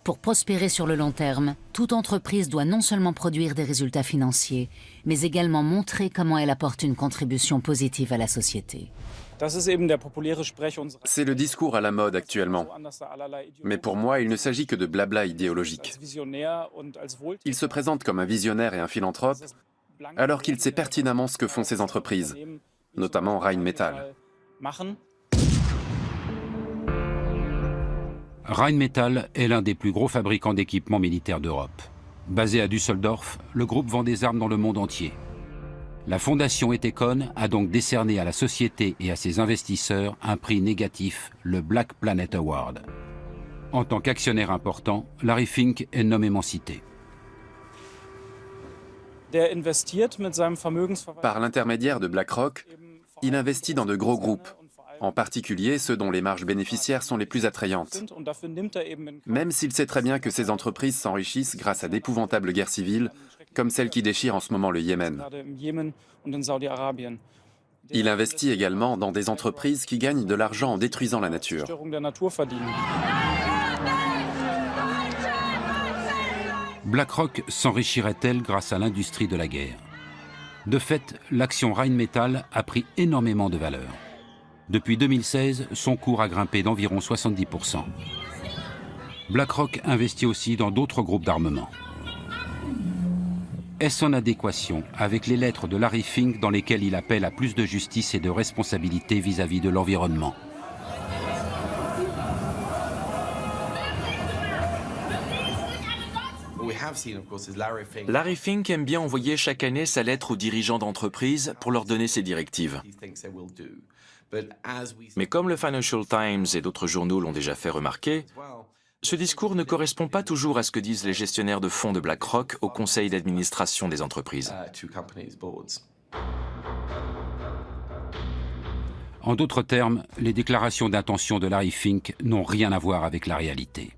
Pour prospérer sur le long terme, toute entreprise doit non seulement produire des résultats financiers, mais également montrer comment elle apporte une contribution positive à la société. C'est le discours à la mode actuellement. Mais pour moi, il ne s'agit que de blabla idéologique. Il se présente comme un visionnaire et un philanthrope, alors qu'il sait pertinemment ce que font ces entreprises, notamment Rheinmetall. Rheinmetall est l'un des plus gros fabricants d'équipements militaires d'Europe. Basé à Düsseldorf, le groupe vend des armes dans le monde entier. La fondation Ethicon a donc décerné à la société et à ses investisseurs un prix négatif, le Black Planet Award. En tant qu'actionnaire important, Larry Fink est nommément cité. Par l'intermédiaire de BlackRock, il investit dans de gros groupes, en particulier ceux dont les marges bénéficiaires sont les plus attrayantes. Même s'il sait très bien que ces entreprises s'enrichissent grâce à d'épouvantables guerres civiles, comme celle qui déchire en ce moment le Yémen. Il investit également dans des entreprises qui gagnent de l'argent en détruisant la nature. BlackRock s'enrichirait-elle grâce à l'industrie de la guerre? De fait, l'action Rheinmetall a pris énormément de valeur. Depuis 2016, son cours a grimpé d'environ 70%. BlackRock investit aussi dans d'autres groupes d'armement. Est-ce en adéquation avec les lettres de Larry Fink dans lesquelles il appelle à plus de justice et de responsabilité vis-à-vis de l'environnement? Larry Fink aime bien envoyer chaque année sa lettre aux dirigeants d'entreprise pour leur donner ses directives. Mais comme le Financial Times et d'autres journaux l'ont déjà fait remarquer, ce discours ne correspond pas toujours à ce que disent les gestionnaires de fonds de BlackRock au conseil d'administration des entreprises. En d'autres termes, les déclarations d'intention de Larry Fink n'ont rien à voir avec la réalité.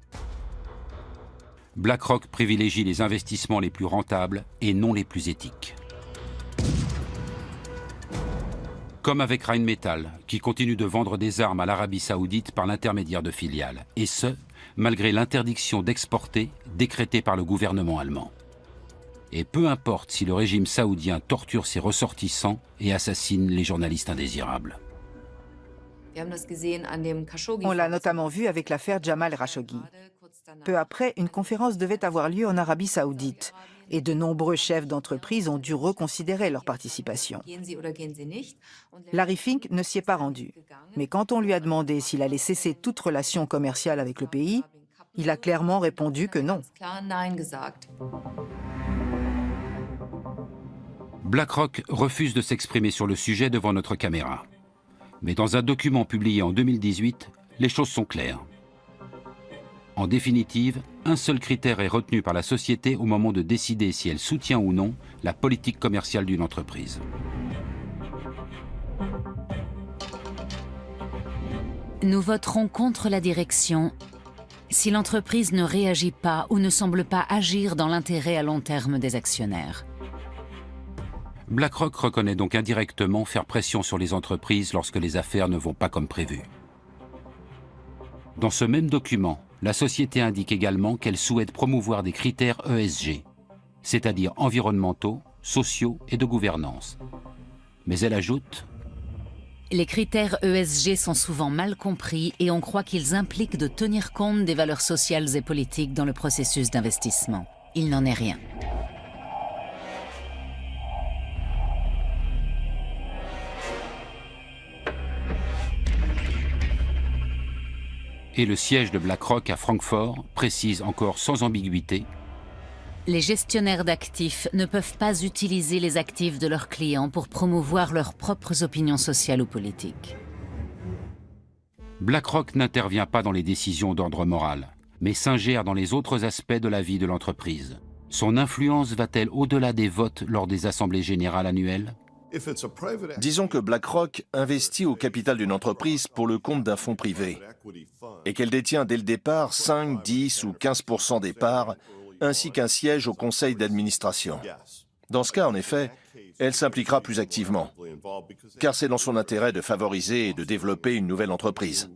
BlackRock privilégie les investissements les plus rentables et non les plus éthiques. Comme avec Rheinmetall, qui continue de vendre des armes à l'Arabie Saoudite par l'intermédiaire de filiales, et ce, malgré l'interdiction d'exporter décrétée par le gouvernement allemand. Et peu importe si le régime saoudien torture ses ressortissants et assassine les journalistes indésirables. On l'a notamment vu avec l'affaire Jamal Khashoggi. Peu après, une conférence devait avoir lieu en Arabie Saoudite et de nombreux chefs d'entreprise ont dû reconsidérer leur participation. Larry Fink ne s'y est pas rendu, mais quand on lui a demandé s'il allait cesser toute relation commerciale avec le pays, il a clairement répondu que non. BlackRock refuse de s'exprimer sur le sujet devant notre caméra. Mais dans un document publié en 2018, les choses sont claires. En définitive, un seul critère est retenu par la société au moment de décider si elle soutient ou non la politique commerciale d'une entreprise. Nous voterons contre la direction si l'entreprise ne réagit pas ou ne semble pas agir dans l'intérêt à long terme des actionnaires. BlackRock reconnaît donc indirectement faire pression sur les entreprises lorsque les affaires ne vont pas comme prévu. Dans ce même document, la société indique également qu'elle souhaite promouvoir des critères ESG, c'est-à-dire environnementaux, sociaux et de gouvernance. Mais elle ajoute: les critères ESG sont souvent mal compris et on croit qu'ils impliquent de tenir compte des valeurs sociales et politiques dans le processus d'investissement. Il n'en est rien. Et le siège de BlackRock à Francfort précise encore sans ambiguïté: les gestionnaires d'actifs ne peuvent pas utiliser les actifs de leurs clients pour promouvoir leurs propres opinions sociales ou politiques. BlackRock n'intervient pas dans les décisions d'ordre moral, mais s'ingère dans les autres aspects de la vie de l'entreprise. Son influence va-t-elle au-delà des votes lors des assemblées générales annuelles? Disons que BlackRock investit au capital d'une entreprise pour le compte d'un fonds privé et qu'elle détient dès le départ 5, 10 ou 15% des parts, ainsi qu'un siège au conseil d'administration. Dans ce cas, en effet, elle s'impliquera plus activement, car c'est dans son intérêt de favoriser et de développer une nouvelle entreprise.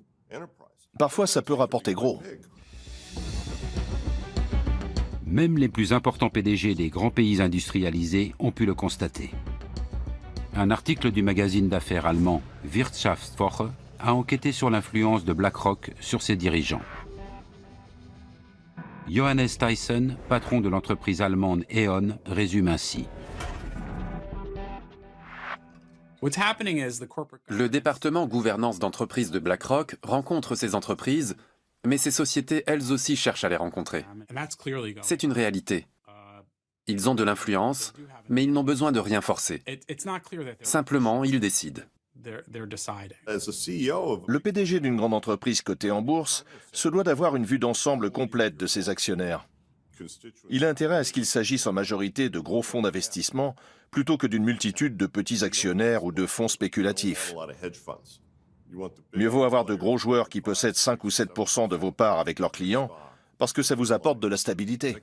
Parfois, ça peut rapporter gros. Même les plus importants PDG des grands pays industrialisés ont pu le constater. Un article du magazine d'affaires allemand Wirtschaftswoche a enquêté sur l'influence de BlackRock sur ses dirigeants. Johannes Tyson, patron de l'entreprise allemande E.ON, résume ainsi: le département gouvernance d'entreprise de BlackRock rencontre ces entreprises, mais ces sociétés elles aussi cherchent à les rencontrer. C'est une réalité. Ils ont de l'influence, mais ils n'ont besoin de rien forcer. Simplement, ils décident. Le PDG d'une grande entreprise cotée en bourse se doit d'avoir une vue d'ensemble complète de ses actionnaires. Il a intérêt à ce qu'il s'agisse en majorité de gros fonds d'investissement plutôt que d'une multitude de petits actionnaires ou de fonds spéculatifs. Mieux vaut avoir de gros joueurs qui possèdent 5 ou 7% de vos parts avec leurs clients parce que ça vous apporte de la stabilité.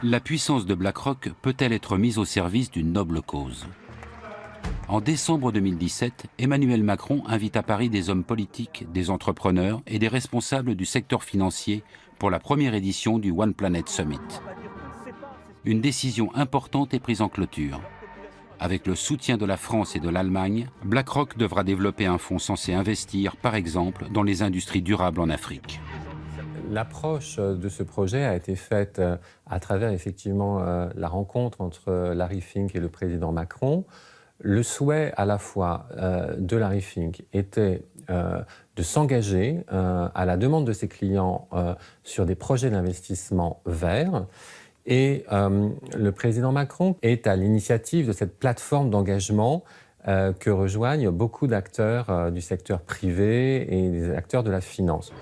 La puissance de BlackRock peut-elle être mise au service d'une noble cause? En décembre 2017, Emmanuel Macron invite à Paris des hommes politiques, des entrepreneurs et des responsables du secteur financier pour la première édition du One Planet Summit. Une décision importante est prise en clôture. Avec le soutien de la France et de l'Allemagne, BlackRock devra développer un fonds censé investir, par exemple, dans les industries durables en Afrique. L'approche de ce projet a été faite à travers effectivement la rencontre entre Larry Fink et le président Macron. Le souhait à la fois de Larry Fink était de s'engager à la demande de ses clients sur des projets d'investissement verts. Et le président Macron est à l'initiative de cette plateforme d'engagement que rejoignent beaucoup d'acteurs du secteur privé et des acteurs de la finance.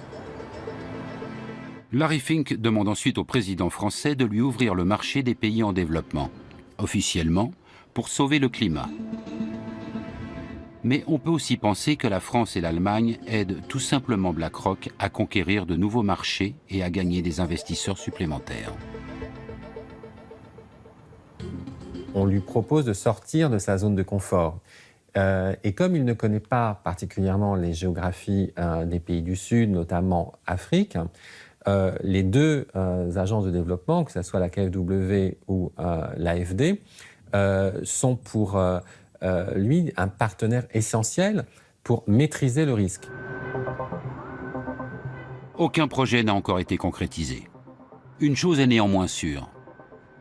Larry Fink demande ensuite au président français de lui ouvrir le marché des pays en développement, officiellement pour sauver le climat. Mais on peut aussi penser que la France et l'Allemagne aident tout simplement BlackRock à conquérir de nouveaux marchés et à gagner des investisseurs supplémentaires. On lui propose de sortir de sa zone de confort. Et comme il ne connaît pas particulièrement les géographies des pays du Sud, notamment Afrique, les deux agences de développement, que ce soit la KfW ou l'AFD, sont pour lui un partenaire essentiel pour maîtriser le risque. Aucun projet n'a encore été concrétisé. Une chose est néanmoins sûre.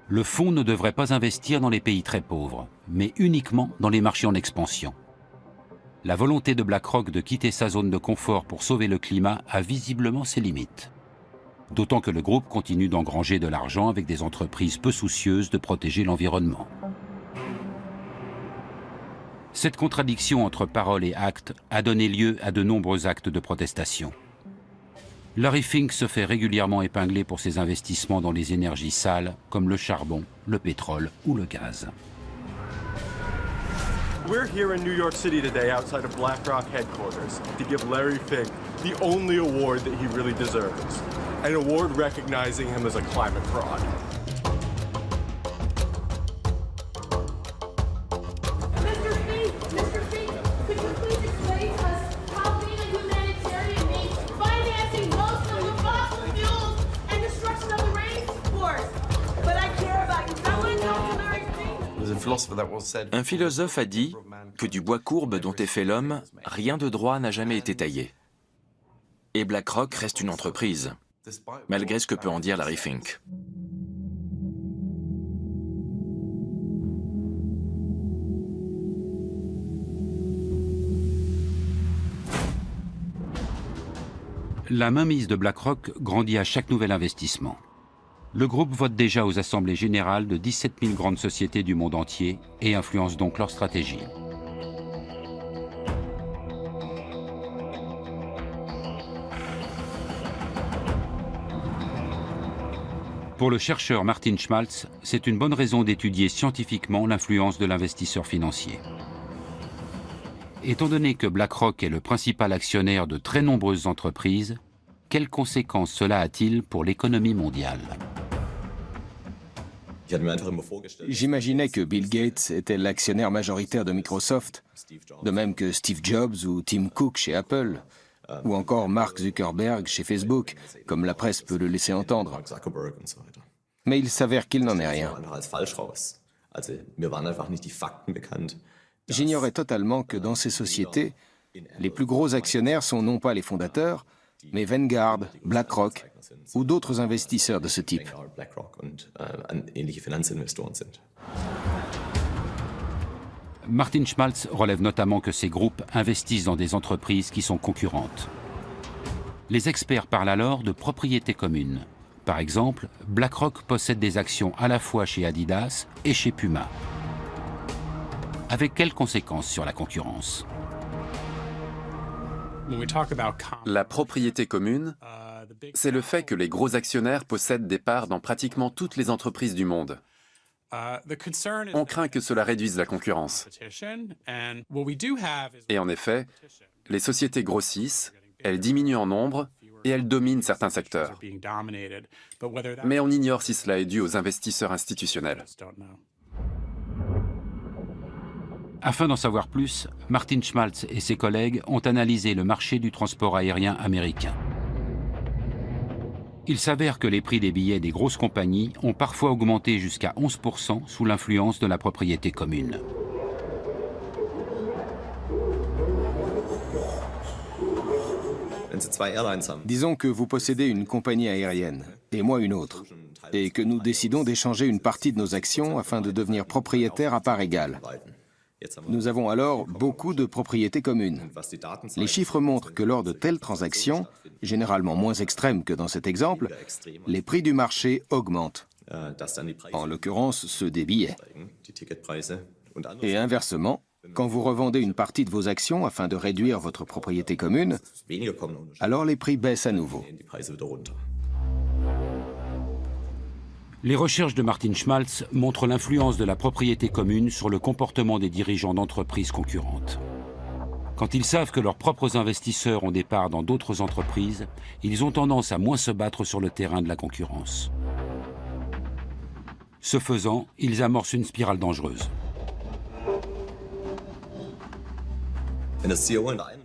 Le fonds ne devrait pas investir dans les pays très pauvres, mais uniquement dans les marchés en expansion. la volonté de BlackRock de quitter sa zone de confort pour sauver le climat a visiblement ses limites. D'autant que le groupe continue d'engranger de l'argent avec des entreprises peu soucieuses de protéger l'environnement. Cette contradiction entre parole et acte a donné lieu à de nombreux actes de protestation. Larry Fink se fait régulièrement épingler pour ses investissements dans les énergies sales comme le charbon, le pétrole ou le gaz. We're here in New York City today outside of BlackRock headquarters to give Larry Fink the only award that he really deserves, an award recognizing him as a climate fraud. Un philosophe a dit que du bois courbe dont est fait l'homme, rien de droit n'a jamais été taillé. Et BlackRock reste une entreprise, malgré ce que peut en dire Larry Fink. La mainmise de BlackRock grandit à chaque nouvel investissement. Le groupe vote déjà aux assemblées générales de 17 000 grandes sociétés du monde entier et influence donc leur stratégie. Pour le chercheur Martin Schmaltz, c'est une bonne raison d'étudier scientifiquement l'influence de l'investisseur financier. Étant donné que BlackRock est le principal actionnaire de très nombreuses entreprises, quelles conséquences cela a-t-il pour l'économie mondiale ? J'imaginais que Bill Gates était l'actionnaire majoritaire de Microsoft, de même que Steve Jobs ou Tim Cook chez Apple, ou encore Mark Zuckerberg chez Facebook, comme la presse peut le laisser entendre. Mais il s'avère qu'il n'en est rien. J'ignorais totalement que dans ces sociétés, les plus gros actionnaires sont non pas les fondateurs, mais Vanguard, BlackRock ou d'autres investisseurs de ce type. Martin Schmaltz relève notamment que ces groupes investissent dans des entreprises qui sont concurrentes. Les experts parlent alors de propriété commune. Par exemple, BlackRock possède des actions à la fois chez Adidas et chez Puma. Avec quelles conséquences sur la concurrence ? La propriété commune, c'est le fait que les gros actionnaires possèdent des parts dans pratiquement toutes les entreprises du monde. On craint que cela réduise la concurrence. Et en effet, les sociétés grossissent, elles diminuent en nombre et elles dominent certains secteurs. Mais on ignore si cela est dû aux investisseurs institutionnels. Afin d'en savoir plus, Martin Schmaltz et ses collègues ont analysé le marché du transport aérien américain. Il s'avère que les prix des billets des grosses compagnies ont parfois augmenté jusqu'à 11% sous l'influence de la propriété commune. Disons que vous possédez une compagnie aérienne, et moi une autre, et que nous décidons d'échanger une partie de nos actions afin de devenir propriétaires à part égale. Nous avons alors beaucoup de propriétés communes. Les chiffres montrent que lors de telles transactions, généralement moins extrêmes que dans cet exemple, les prix du marché augmentent, en l'occurrence ceux des billets. Et inversement, quand vous revendez une partie de vos actions afin de réduire votre propriété commune, alors les prix baissent à nouveau. Les recherches de Martin Schmaltz montrent l'influence de la propriété commune sur le comportement des dirigeants d'entreprises concurrentes. Quand ils savent que leurs propres investisseurs ont des parts dans d'autres entreprises, ils ont tendance à moins se battre sur le terrain de la concurrence. Ce faisant, ils amorcent une spirale dangereuse.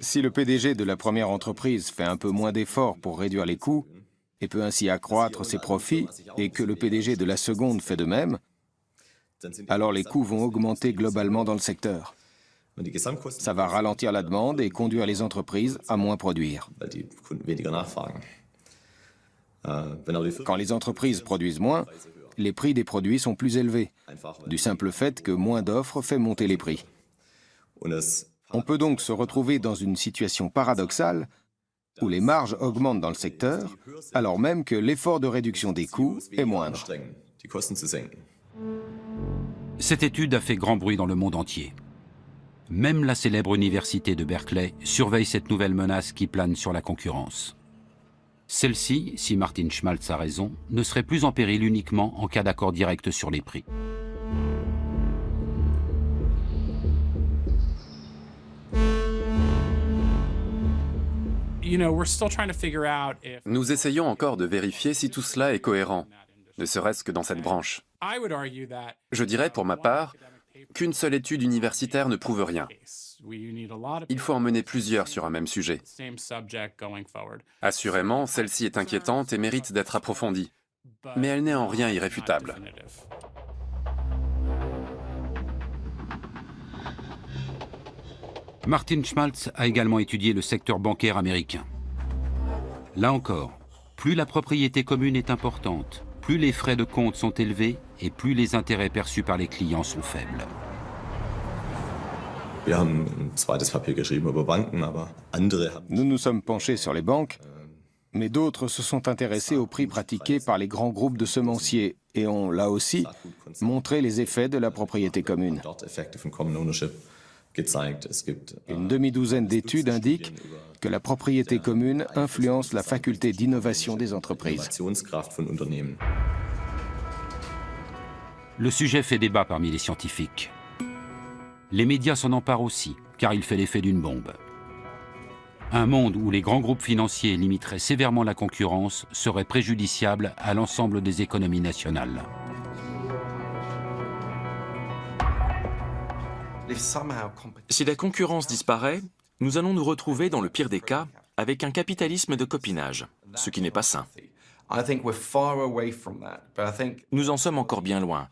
Si le PDG de la première entreprise fait un peu moins d'efforts pour réduire les coûts, et peut ainsi accroître ses profits, et que le PDG de la seconde fait de même, alors les coûts vont augmenter globalement dans le secteur. Ça va ralentir la demande et conduire les entreprises à moins produire. Quand les entreprises produisent moins, les prix des produits sont plus élevés, du simple fait que moins d'offres fait monter les prix. On peut donc se retrouver dans une situation paradoxale où les marges augmentent dans le secteur, alors même que l'effort de réduction des coûts est moindre. Cette étude a fait grand bruit dans le monde entier. Même la célèbre université de Berkeley surveille cette nouvelle menace qui plane sur la concurrence. Celle-ci, si Martin Schmaltz a raison, ne serait plus en péril uniquement en cas d'accord direct sur les prix. Nous essayons encore de vérifier si tout cela est cohérent, ne serait-ce que dans cette branche. Je dirais pour ma part qu'une seule étude universitaire ne prouve rien. Il faut en mener plusieurs sur un même sujet. Assurément, celle-ci est inquiétante et mérite d'être approfondie, mais elle n'est en rien irréfutable. Martin Schmaltz a également étudié le secteur bancaire américain. Là encore, plus la propriété commune est importante, plus les frais de compte sont élevés et plus les intérêts perçus par les clients sont faibles. Nous nous sommes penchés sur les banques, mais d'autres se sont intéressés aux prix pratiqués par les grands groupes de semenciers et ont, là aussi, montré les effets de la propriété commune. Une demi-douzaine d'études indiquent que la propriété commune influence la faculté d'innovation des entreprises. Le sujet fait débat parmi les scientifiques. Les médias s'en emparent aussi, car il fait l'effet d'une bombe. Un monde où les grands groupes financiers limiteraient sévèrement la concurrence serait préjudiciable à l'ensemble des économies nationales. Si la concurrence disparaît, nous allons nous retrouver dans le pire des cas avec un capitalisme de copinage, ce qui n'est pas sain. Nous en sommes encore bien loin,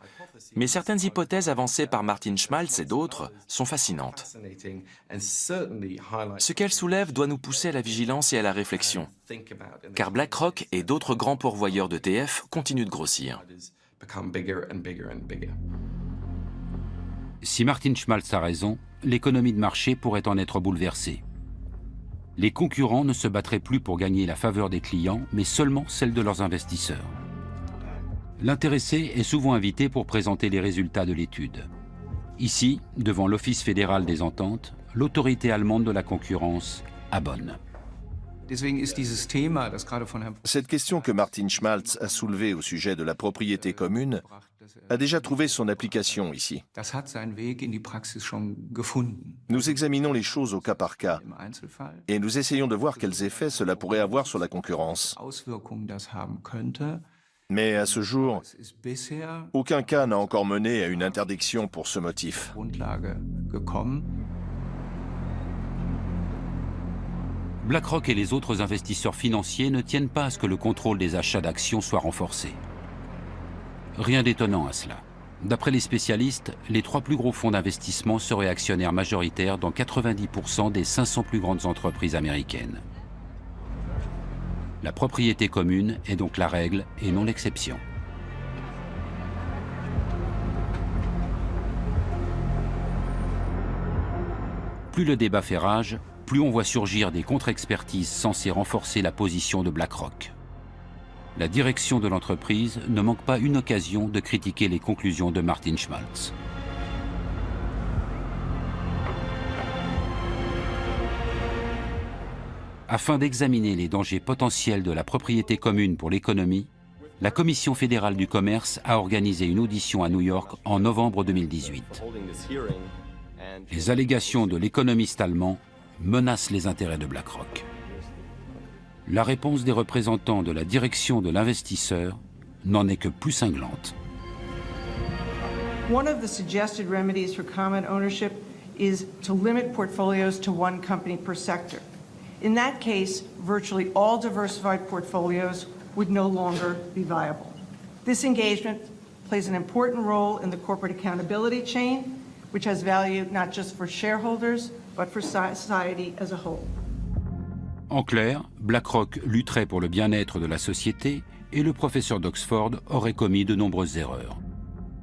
mais certaines hypothèses avancées par Martin Schmaltz et d'autres sont fascinantes. Ce qu'elles soulèvent doit nous pousser à la vigilance et à la réflexion, car BlackRock et d'autres grands pourvoyeurs d'ETF continuent de grossir. Si Martin Schmaltz a raison, l'économie de marché pourrait en être bouleversée. Les concurrents ne se battraient plus pour gagner la faveur des clients, mais seulement celle de leurs investisseurs. L'intéressé est souvent invité pour présenter les résultats de l'étude. Ici, devant l'Office fédéral des ententes, l'autorité allemande de la concurrence abonne. Cette question que Martin Schmaltz a soulevée au sujet de la propriété commune a déjà trouvé son application ici. Nous examinons les choses au cas par cas et nous essayons de voir quels effets cela pourrait avoir sur la concurrence. Mais à ce jour, aucun cas n'a encore mené à une interdiction pour ce motif. BlackRock et les autres investisseurs financiers ne tiennent pas à ce que le contrôle des achats d'actions soit renforcé. Rien d'étonnant à cela. D'après les spécialistes, les 3 plus gros fonds d'investissement seraient actionnaires majoritaires dans 90% des 500 plus grandes entreprises américaines. La propriété commune est donc la règle et non l'exception. Plus le débat fait rage, plus on voit surgir des contre-expertises censées renforcer la position de BlackRock. La direction de l'entreprise ne manque pas une occasion de critiquer les conclusions de Martin Schmaltz. Afin d'examiner les dangers potentiels de la propriété commune pour l'économie, la Commission fédérale du commerce a organisé une audition à New York en novembre 2018. Les allégations de l'économiste allemand menacent les intérêts de BlackRock. La réponse des représentants de la direction de l'investisseur n'en est que plus cinglante. One of the suggested remedies for common ownership is to limit portfolios to one company per sector. In that case, virtually all diversified portfolios would no longer be viable. This engagement plays an important role in the corporate accountability chain, which has value not just for shareholders, but for society as a whole. En clair, BlackRock lutterait pour le bien-être de la société et le professeur d'Oxford aurait commis de nombreuses erreurs.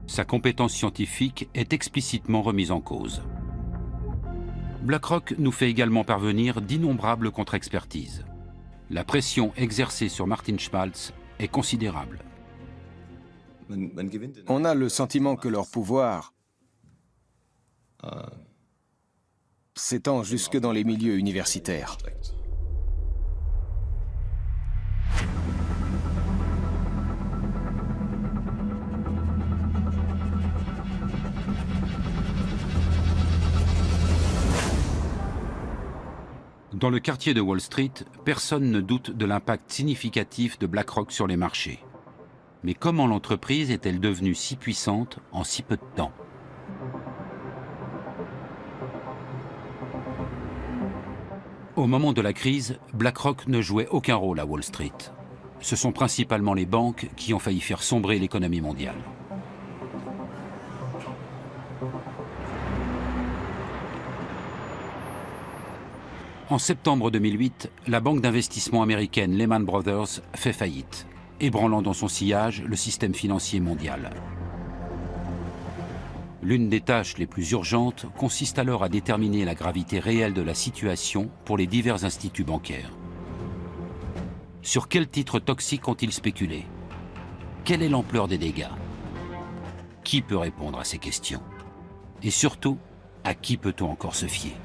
Sa compétence scientifique est explicitement remise en cause. BlackRock nous fait également parvenir d'innombrables contre-expertises. La pression exercée sur Martin Schmaltz est considérable. On a le sentiment que leur pouvoir s'étend jusque dans les milieux universitaires. Dans le quartier de Wall Street, personne ne doute de l'impact significatif de BlackRock sur les marchés. Mais comment l'entreprise est-elle devenue si puissante en si peu de temps? Au moment de la crise, BlackRock ne jouait aucun rôle à Wall Street. Ce sont principalement les banques qui ont failli faire sombrer l'économie mondiale. En septembre 2008, la banque d'investissement américaine Lehman Brothers fait faillite, ébranlant dans son sillage le système financier mondial. L'une des tâches les plus urgentes consiste alors à déterminer la gravité réelle de la situation pour les divers instituts bancaires. Sur quels titres toxiques ont-ils spéculé? Quelle est l'ampleur des dégâts? Qui peut répondre à ces questions? Et surtout, à qui peut-on encore se fier?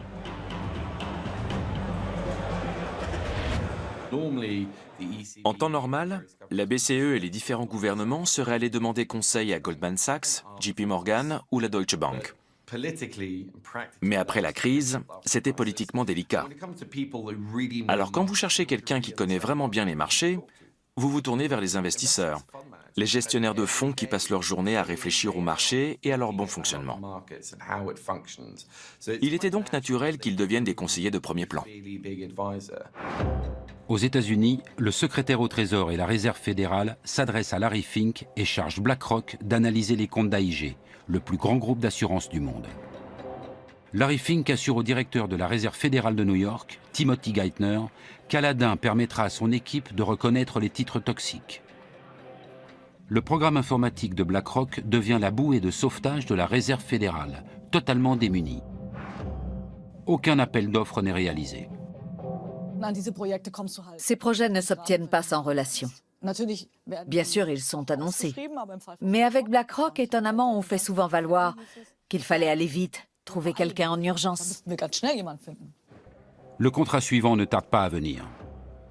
En temps normal, la BCE et les différents gouvernements seraient allés demander conseil à Goldman Sachs, JP Morgan ou la Deutsche Bank. Mais après la crise, c'était politiquement délicat. Alors quand vous cherchez quelqu'un qui connaît vraiment bien les marchés, vous vous tournez vers les investisseurs, les gestionnaires de fonds qui passent leur journée à réfléchir au marché et à leur bon fonctionnement. Il était donc naturel qu'ils deviennent des conseillers de premier plan. Aux États-Unis, le secrétaire au Trésor et la Réserve fédérale s'adressent à Larry Fink et chargent BlackRock d'analyser les comptes d'AIG, le plus grand groupe d'assurance du monde. Larry Fink assure au directeur de la Réserve fédérale de New York, Timothy Geithner, qu'Aladin permettra à son équipe de reconnaître les titres toxiques. Le programme informatique de BlackRock devient la bouée de sauvetage de la Réserve fédérale, totalement démunie. Aucun appel d'offres n'est réalisé. Ces projets ne s'obtiennent pas sans relation. Bien sûr, ils sont annoncés. Mais avec BlackRock, étonnamment, on fait souvent valoir qu'il fallait aller vite, trouver quelqu'un en urgence. Le contrat suivant ne tarde pas à venir.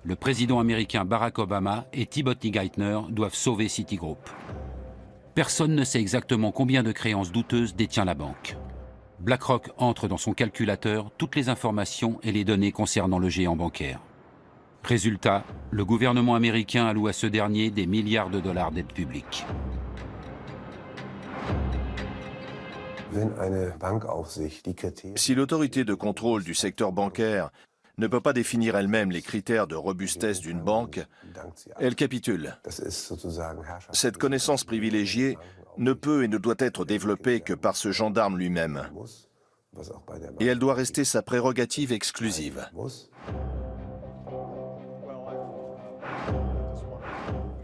Le président américain Barack Obama et Timothy Geithner doivent sauver Citigroup. Personne ne sait exactement combien de créances douteuses détient la banque. BlackRock entre dans son calculateur toutes les informations et les données concernant le géant bancaire. Résultat, le gouvernement américain alloue à ce dernier des milliards de dollars d'aide publique. Si l'autorité de contrôle du secteur bancaire ne peut pas définir elle-même les critères de robustesse d'une banque, elle capitule. Cette connaissance privilégiée ne peut et ne doit être développée que par ce gendarme lui-même. Et elle doit rester sa prérogative exclusive.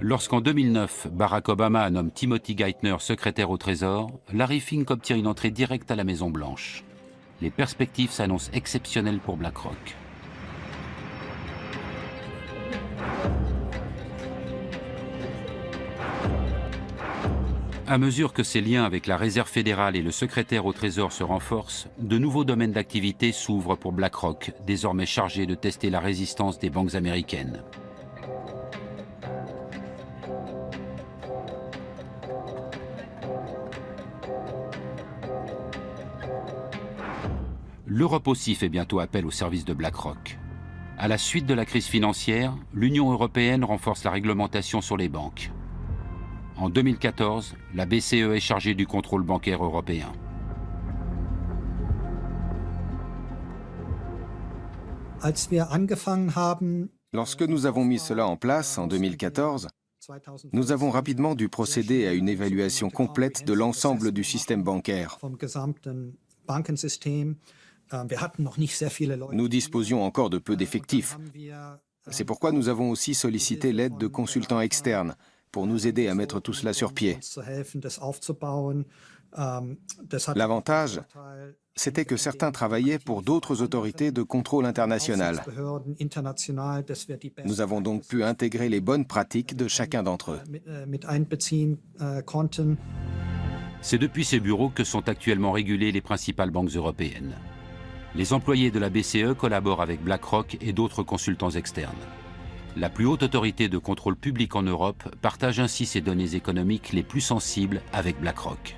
Lorsqu'en 2009, Barack Obama nomme Timothy Geithner secrétaire au Trésor, Larry Fink obtient une entrée directe à la Maison-Blanche. Les perspectives s'annoncent exceptionnelles pour BlackRock. À mesure que ses liens avec la Réserve fédérale et le secrétaire au Trésor se renforcent, de nouveaux domaines d'activité s'ouvrent pour BlackRock, désormais chargé de tester la résistance des banques américaines. L'Europe aussi fait bientôt appel au service de BlackRock. À la suite de la crise financière, l'Union européenne renforce la réglementation sur les banques. En 2014, la BCE est chargée du contrôle bancaire européen. Lorsque nous avons mis cela en place en 2014, nous avons rapidement dû procéder à une évaluation complète de l'ensemble du système bancaire. Nous disposions encore de peu d'effectifs. C'est pourquoi nous avons aussi sollicité l'aide de consultants externes pour nous aider à mettre tout cela sur pied. L'avantage, c'était que certains travaillaient pour d'autres autorités de contrôle international. Nous avons donc pu intégrer les bonnes pratiques de chacun d'entre eux. C'est depuis ces bureaux que sont actuellement régulées les principales banques européennes. Les employés de la BCE collaborent avec BlackRock et d'autres consultants externes. La plus haute autorité de contrôle public en Europe partage ainsi ses données économiques les plus sensibles avec BlackRock.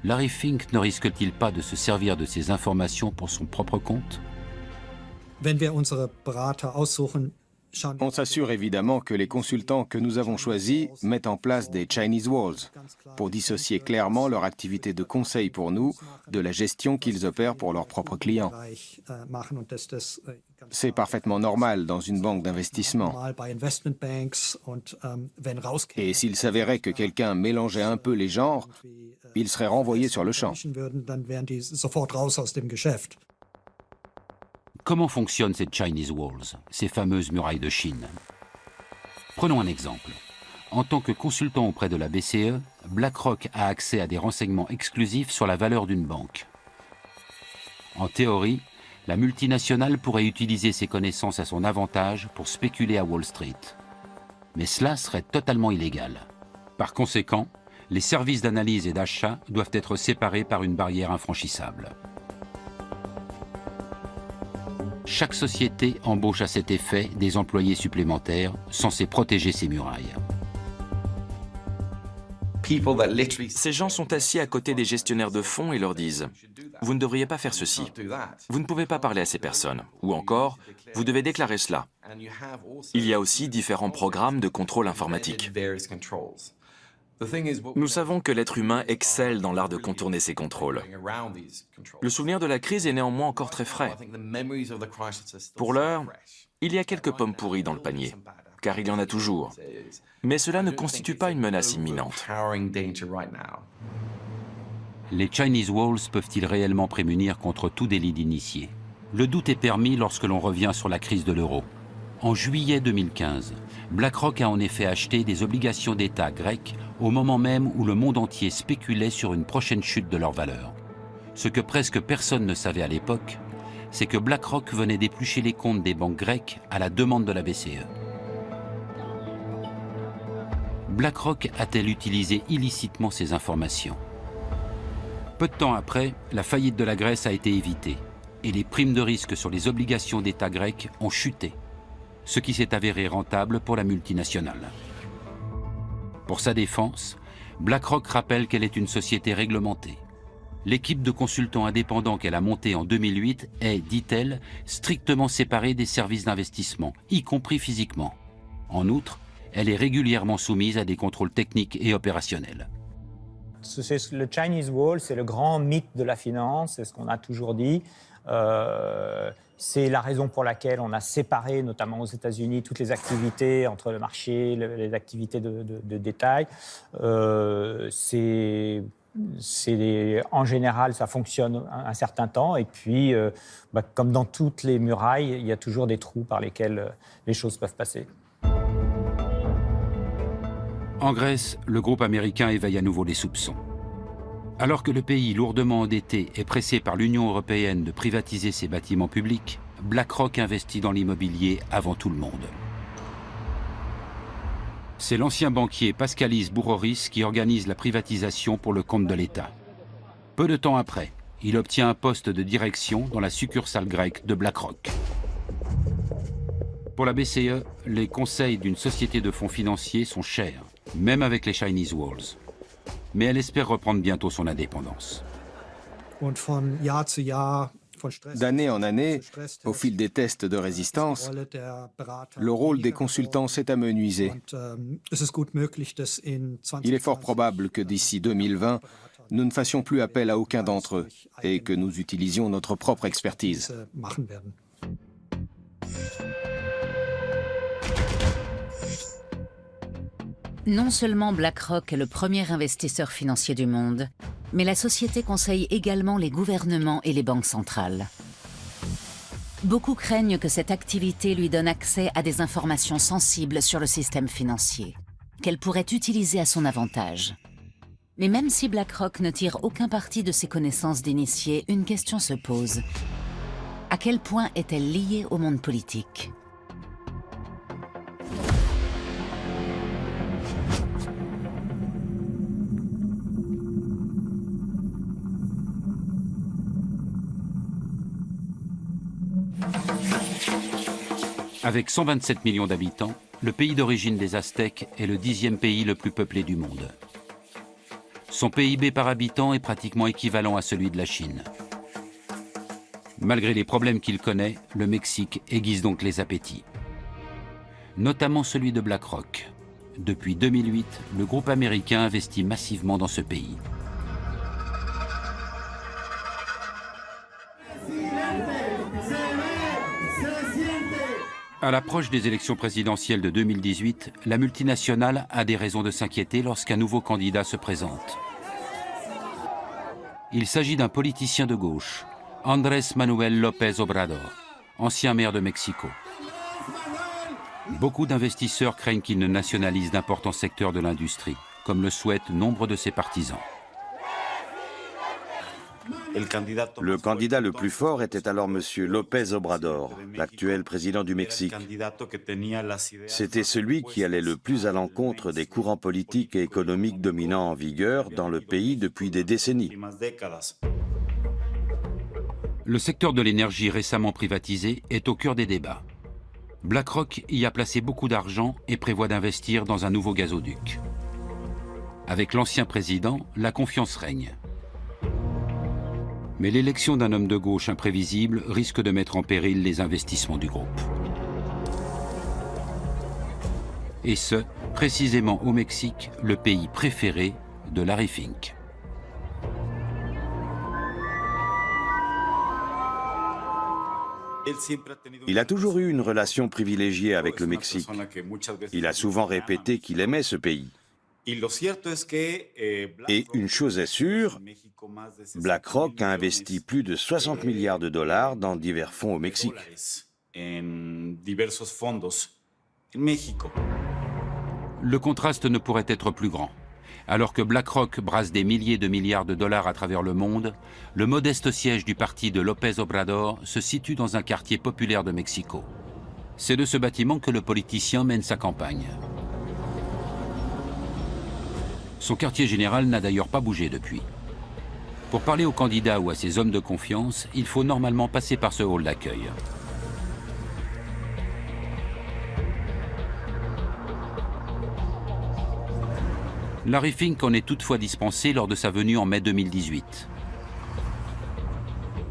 Larry Fink ne risque-t-il pas de se servir de ces informations pour son propre compte? On s'assure évidemment que les consultants que nous avons choisis mettent en place des Chinese Walls pour dissocier clairement leur activité de conseil pour nous de la gestion qu'ils opèrent pour leurs propres clients. C'est parfaitement normal dans une banque d'investissement. Et s'il s'avérait que quelqu'un mélangeait un peu les genres, il serait renvoyé sur le champ. Comment fonctionnent ces Chinese Walls, ces fameuses murailles de Chine? Prenons un exemple. En tant que consultant auprès de la BCE, BlackRock a accès à des renseignements exclusifs sur la valeur d'une banque. En théorie, la multinationale pourrait utiliser ses connaissances à son avantage pour spéculer à Wall Street. Mais cela serait totalement illégal. Par conséquent, les services d'analyse et d'achat doivent être séparés par une barrière infranchissable. Chaque société embauche à cet effet des employés supplémentaires censés protéger ces murailles. Ces gens sont assis à côté des gestionnaires de fonds et leur disent « Vous ne devriez pas faire ceci. Vous ne pouvez pas parler à ces personnes. » Ou encore « Vous devez déclarer cela. » Il y a aussi différents programmes de contrôle informatique. Nous savons que l'être humain excelle dans l'art de contourner ces contrôles. Le souvenir de la crise est néanmoins encore très frais. Pour l'heure, il y a quelques pommes pourries dans le panier, car il y en a toujours. Mais cela ne constitue pas une menace imminente. Les Chinese Walls peuvent-ils réellement prémunir contre tout délit d'initié? Le doute est permis lorsque l'on revient sur la crise de l'euro. En juillet 2015, BlackRock a en effet acheté des obligations d'État grecques au moment même où le monde entier spéculait sur une prochaine chute de leur valeur. Ce que presque personne ne savait à l'époque, c'est que BlackRock venait d'éplucher les comptes des banques grecques à la demande de la BCE. BlackRock a-t-elle utilisé illicitement ces informations? Peu de temps après, la faillite de la Grèce a été évitée et les primes de risque sur les obligations d'État grecques ont chuté, ce qui s'est avéré rentable pour la multinationale. Pour sa défense, BlackRock rappelle qu'elle est une société réglementée. L'équipe de consultants indépendants qu'elle a montée en 2008 est, dit-elle, strictement séparée des services d'investissement, y compris physiquement. En outre, elle est régulièrement soumise à des contrôles techniques et opérationnels. Le Chinese Wall, c'est le grand mythe de la finance, c'est ce qu'on a toujours dit. C'est la raison pour laquelle on a séparé, notamment aux États-Unis, toutes les activités entre le marché, les activités de détail. En général, ça fonctionne un certain temps. Et puis, comme dans toutes les murailles, il y a toujours des trous par lesquels les choses peuvent passer. En Grèce, le groupe américain éveille à nouveau les soupçons. Alors que le pays lourdement endetté est pressé par l'Union européenne de privatiser ses bâtiments publics, BlackRock investit dans l'immobilier avant tout le monde. C'est l'ancien banquier Paskalis Bouroris qui organise la privatisation pour le compte de l'État. Peu de temps après, il obtient un poste de direction dans la succursale grecque de BlackRock. Pour la BCE, les conseils d'une société de fonds financiers sont chers, même avec les Chinese Walls. Mais elle espère reprendre bientôt son indépendance. D'année en année, au fil des tests de résistance, le rôle des consultants s'est amenuisé. Il est fort probable que d'ici 2020, nous ne fassions plus appel à aucun d'entre eux et que nous utilisions notre propre expertise. Non seulement BlackRock est le premier investisseur financier du monde, mais la société conseille également les gouvernements et les banques centrales. Beaucoup craignent que cette activité lui donne accès à des informations sensibles sur le système financier, qu'elle pourrait utiliser à son avantage. Mais même si BlackRock ne tire aucun parti de ses connaissances d'initié, une question se pose. À quel point est-elle liée au monde politique ? Avec 127 millions d'habitants, le pays d'origine des Aztèques est le 10e pays le plus peuplé du monde. Son PIB par habitant est pratiquement équivalent à celui de la Chine. Malgré les problèmes qu'il connaît, le Mexique aiguise donc les appétits. Notamment celui de BlackRock. Depuis 2008, le groupe américain investit massivement dans ce pays. À l'approche des élections présidentielles de 2018, la multinationale a des raisons de s'inquiéter lorsqu'un nouveau candidat se présente. Il s'agit d'un politicien de gauche, Andrés Manuel López Obrador, ancien maire de Mexico. Beaucoup d'investisseurs craignent qu'il ne nationalise d'importants secteurs de l'industrie, comme le souhaitent nombre de ses partisans. Le candidat le plus fort était alors M. López Obrador, l'actuel président du Mexique. C'était celui qui allait le plus à l'encontre des courants politiques et économiques dominants en vigueur dans le pays depuis des décennies. Le secteur de l'énergie récemment privatisé est au cœur des débats. BlackRock y a placé beaucoup d'argent et prévoit d'investir dans un nouveau gazoduc. Avec l'ancien président, la confiance règne. Mais l'élection d'un homme de gauche imprévisible risque de mettre en péril les investissements du groupe. Et ce, précisément au Mexique, le pays préféré de Larry Fink. Il a toujours eu une relation privilégiée avec le Mexique. Il a souvent répété qu'il aimait ce pays. Et une chose est sûre, BlackRock a investi plus de 60 milliards de dollars dans divers fonds au Mexique. Le contraste ne pourrait être plus grand. Alors que BlackRock brasse des milliers de milliards de dollars à travers le monde, le modeste siège du parti de López Obrador se situe dans un quartier populaire de Mexico. C'est de ce bâtiment que le politicien mène sa campagne. Son quartier général n'a d'ailleurs pas bougé depuis. Pour parler aux candidats ou à ses hommes de confiance, il faut normalement passer par ce hall d'accueil. Larry Fink en est toutefois dispensé lors de sa venue en mai 2018.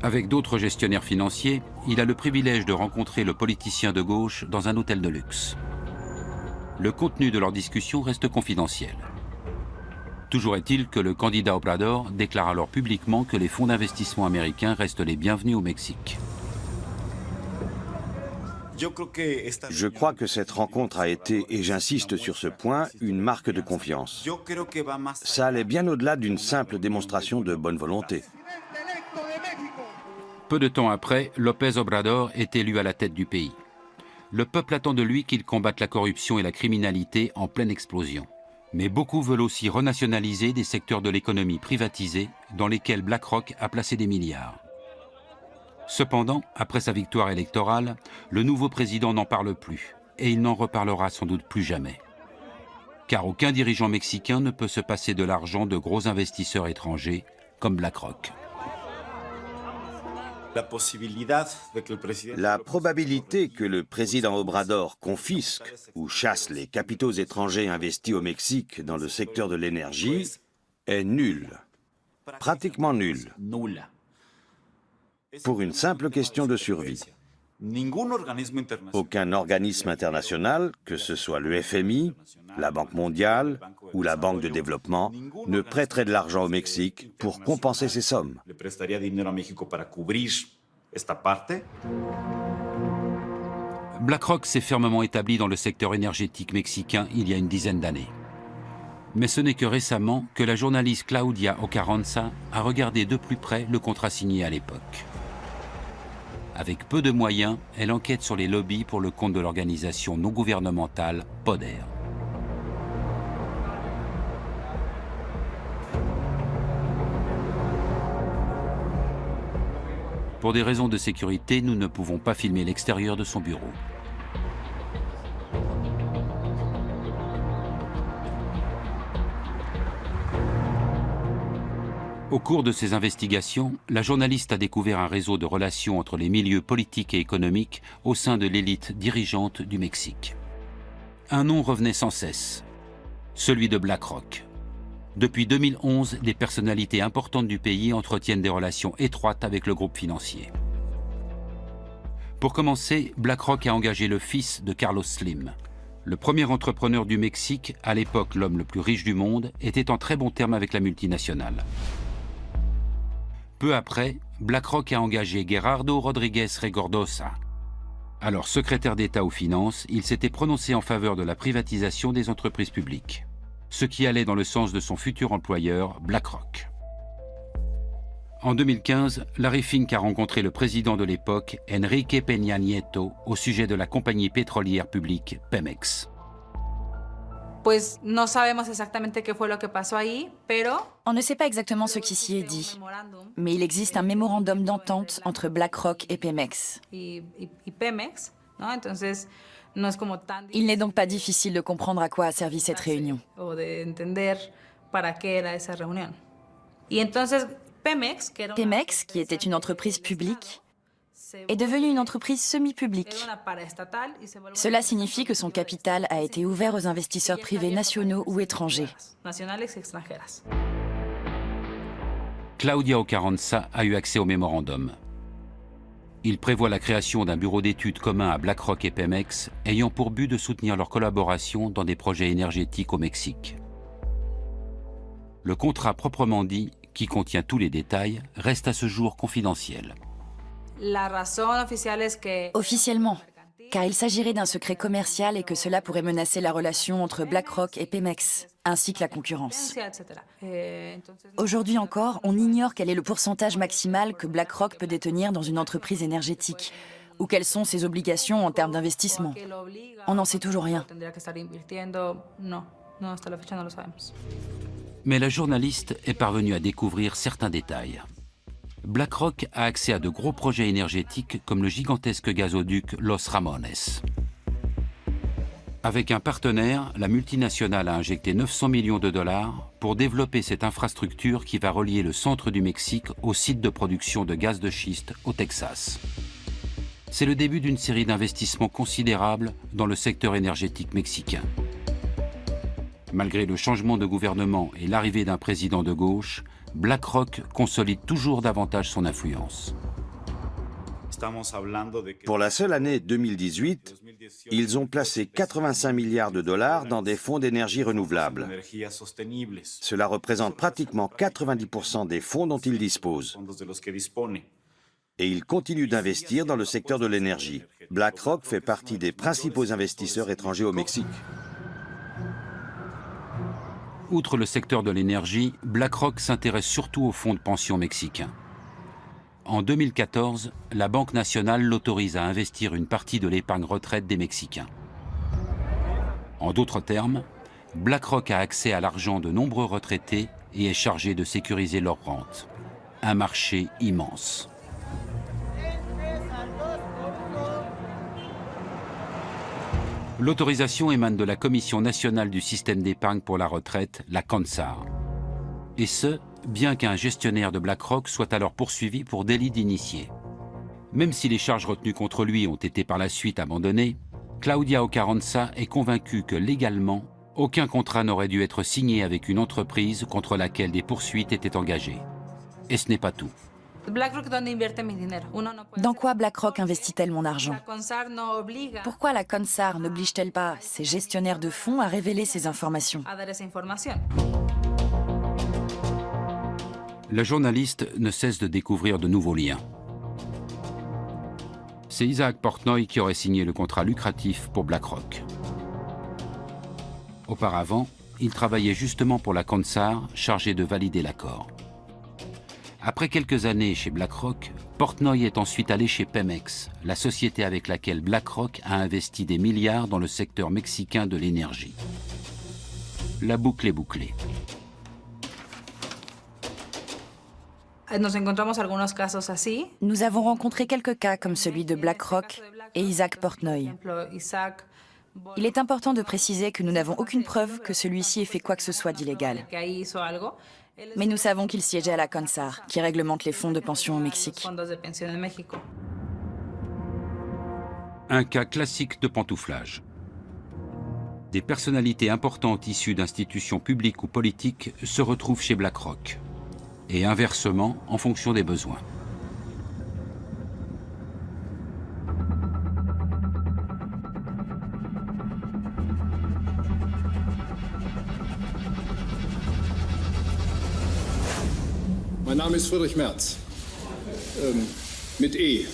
Avec d'autres gestionnaires financiers, il a le privilège de rencontrer le politicien de gauche dans un hôtel de luxe. Le contenu de leur discussion reste confidentiel. Toujours est-il que le candidat Obrador déclare alors publiquement que les fonds d'investissement américains restent les bienvenus au Mexique. Je crois que cette rencontre a été, et j'insiste sur ce point, une marque de confiance. Ça allait bien au-delà d'une simple démonstration de bonne volonté. Peu de temps après, López Obrador est élu à la tête du pays. Le peuple attend de lui qu'il combatte la corruption et la criminalité en pleine explosion. Mais beaucoup veulent aussi renationaliser des secteurs de l'économie privatisés dans lesquels BlackRock a placé des milliards. Cependant, après sa victoire électorale, le nouveau président n'en parle plus et il n'en reparlera sans doute plus jamais. Car aucun dirigeant mexicain ne peut se passer de l'argent de gros investisseurs étrangers comme BlackRock. La probabilité que le président Obrador confisque ou chasse les capitaux étrangers investis au Mexique dans le secteur de l'énergie est nulle, pratiquement nulle, pour une simple question de survie. Aucun organisme international, que ce soit le FMI, la Banque mondiale ou la Banque de développement, ne prêterait de l'argent au Mexique pour compenser ces sommes. BlackRock s'est fermement établi dans le secteur énergétique mexicain il y a une dizaine d'années. Mais ce n'est que récemment que la journaliste Claudia Ocarranza a regardé de plus près le contrat signé à l'époque. Avec peu de moyens, elle enquête sur les lobbies pour le compte de l'organisation non gouvernementale PODER. Pour des raisons de sécurité, nous ne pouvons pas filmer l'extérieur de son bureau. Au cours de ses investigations, la journaliste a découvert un réseau de relations entre les milieux politiques et économiques au sein de l'élite dirigeante du Mexique. Un nom revenait sans cesse, celui de BlackRock. Depuis 2011, des personnalités importantes du pays entretiennent des relations étroites avec le groupe financier. Pour commencer, BlackRock a engagé le fils de Carlos Slim. Le premier entrepreneur du Mexique, à l'époque l'homme le plus riche du monde, était en très bons termes avec la multinationale. Peu après, BlackRock a engagé Gerardo Rodríguez Regordosa. Alors secrétaire d'État aux finances, il s'était prononcé en faveur de la privatisation des entreprises publiques, ce qui allait dans le sens de son futur employeur, BlackRock. En 2015, Larry Fink a rencontré le président de l'époque, Enrique Peña Nieto, au sujet de la compagnie pétrolière publique Pemex. Pues no sabemos exactamente qué fue lo que pasó ahí, pero on ne sait pas exactement ce qui s'y est dit, mais il existe un mémorandum d'entente entre BlackRock et Pemex. Pemex, ¿no? Entonces, no es como tan il n'est donc pas difficile de comprendre à quoi a servi cette réunion. O de entender para qué era esa reunión. Y entonces Pemex, qui était une entreprise publique, est devenue une entreprise semi-publique. Cela signifie que son capital a été ouvert aux investisseurs privés nationaux ou étrangers. Claudia Ocarranza a eu accès au mémorandum. Il prévoit la création d'un bureau d'études commun à BlackRock et Pemex, ayant pour but de soutenir leur collaboration dans des projets énergétiques au Mexique. Le contrat proprement dit, qui contient tous les détails, reste à ce jour confidentiel. Officiellement, car il s'agirait d'un secret commercial et que cela pourrait menacer la relation entre BlackRock et Pemex, ainsi que la concurrence. Aujourd'hui encore, on ignore quel est le pourcentage maximal que BlackRock peut détenir dans une entreprise énergétique, ou quelles sont ses obligations en termes d'investissement. On n'en sait toujours rien. Mais la journaliste est parvenue à découvrir certains détails. BlackRock a accès à de gros projets énergétiques comme le gigantesque gazoduc Los Ramones. Avec un partenaire, la multinationale a injecté 900 millions de dollars pour développer cette infrastructure qui va relier le centre du Mexique au site de production de gaz de schiste au Texas. C'est le début d'une série d'investissements considérables dans le secteur énergétique mexicain. Malgré le changement de gouvernement et l'arrivée d'un président de gauche, BlackRock consolide toujours davantage son influence. Pour la seule année 2018, ils ont placé 85 milliards de dollars dans des fonds d'énergie renouvelable. Cela représente pratiquement 90% des fonds dont ils disposent. Et ils continuent d'investir dans le secteur de l'énergie. BlackRock fait partie des principaux investisseurs étrangers au Mexique. Outre le secteur de l'énergie, BlackRock s'intéresse surtout aux fonds de pension mexicains. En 2014, la Banque nationale l'autorise à investir une partie de l'épargne retraite des Mexicains. En d'autres termes, BlackRock a accès à l'argent de nombreux retraités et est chargé de sécuriser leur rente. Un marché immense. L'autorisation émane de la Commission nationale du système d'épargne pour la retraite, la CONSAR. Et ce, bien qu'un gestionnaire de BlackRock soit alors poursuivi pour délit d'initié. Même si les charges retenues contre lui ont été par la suite abandonnées, Claudia Ocarranza est convaincue que légalement, aucun contrat n'aurait dû être signé avec une entreprise contre laquelle des poursuites étaient engagées. Et ce n'est pas tout. Dans quoi BlackRock investit-elle mon argent? Pourquoi la CONSAR n'oblige-t-elle pas ses gestionnaires de fonds à révéler ces informations? La journaliste ne cesse de découvrir de nouveaux liens. C'est Isaac Portnoy qui aurait signé le contrat lucratif pour BlackRock. Auparavant, il travaillait justement pour la CONSAR, chargé de valider l'accord. Après quelques années chez BlackRock, Portnoy est ensuite allé chez Pemex, la société avec laquelle BlackRock a investi des milliards dans le secteur mexicain de l'énergie. La boucle est bouclée. Nous avons rencontré quelques cas comme celui de BlackRock et Isaac Portnoy. Il est important de préciser que nous n'avons aucune preuve que celui-ci ait fait quoi que ce soit d'illégal. Mais nous savons qu'il siégeait à la CONSAR, qui réglemente les fonds de pension au Mexique. Un cas classique de pantouflage. Des personnalités importantes issues d'institutions publiques ou politiques se retrouvent chez BlackRock. Et inversement, en fonction des besoins. Mein Name ist Friedrich Merz, mit E,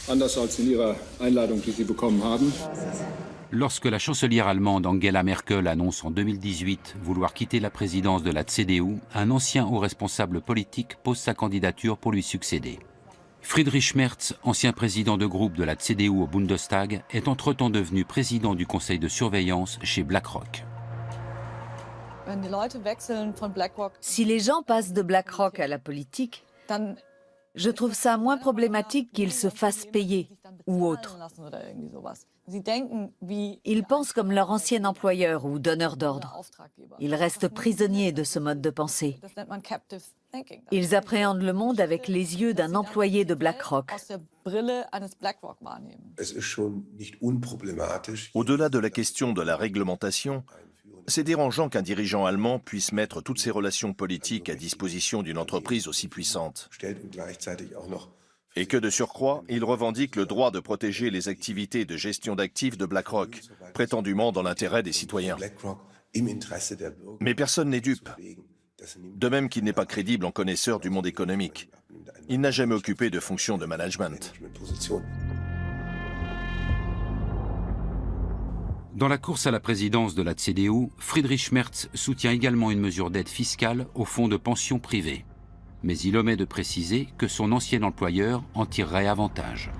anders als in Ihrer Einladung, die Sie bekommen haben. Lorsque la chancelière allemande Angela Merkel annonce en 2018 vouloir quitter la présidence de la CDU, un ancien haut responsable politique pose sa candidature pour lui succéder. Friedrich Merz, ancien président de groupe de la CDU au Bundestag, est entre-temps devenu président du conseil de surveillance chez BlackRock. Si les gens passent de BlackRock à la politique, je trouve ça moins problématique qu'ils se fassent payer ou autre. Ils pensent comme leur ancien employeur ou donneur d'ordre. Ils restent prisonniers de ce mode de pensée. Ils appréhendent le monde avec les yeux d'un employé de BlackRock. Au-delà de la question de la réglementation, c'est dérangeant qu'un dirigeant allemand puisse mettre toutes ses relations politiques à disposition d'une entreprise aussi puissante. Et que de surcroît, il revendique le droit de protéger les activités de gestion d'actifs de BlackRock, prétendument dans l'intérêt des citoyens. Mais personne n'est dupe. De même qu'il n'est pas crédible en connaisseur du monde économique. Il n'a jamais occupé de fonction de management. Dans la course à la présidence de la CDU, Friedrich Merz soutient également une mesure d'aide fiscale aux fonds de pension privés. Mais il omet de préciser que son ancien employeur en tirerait avantage.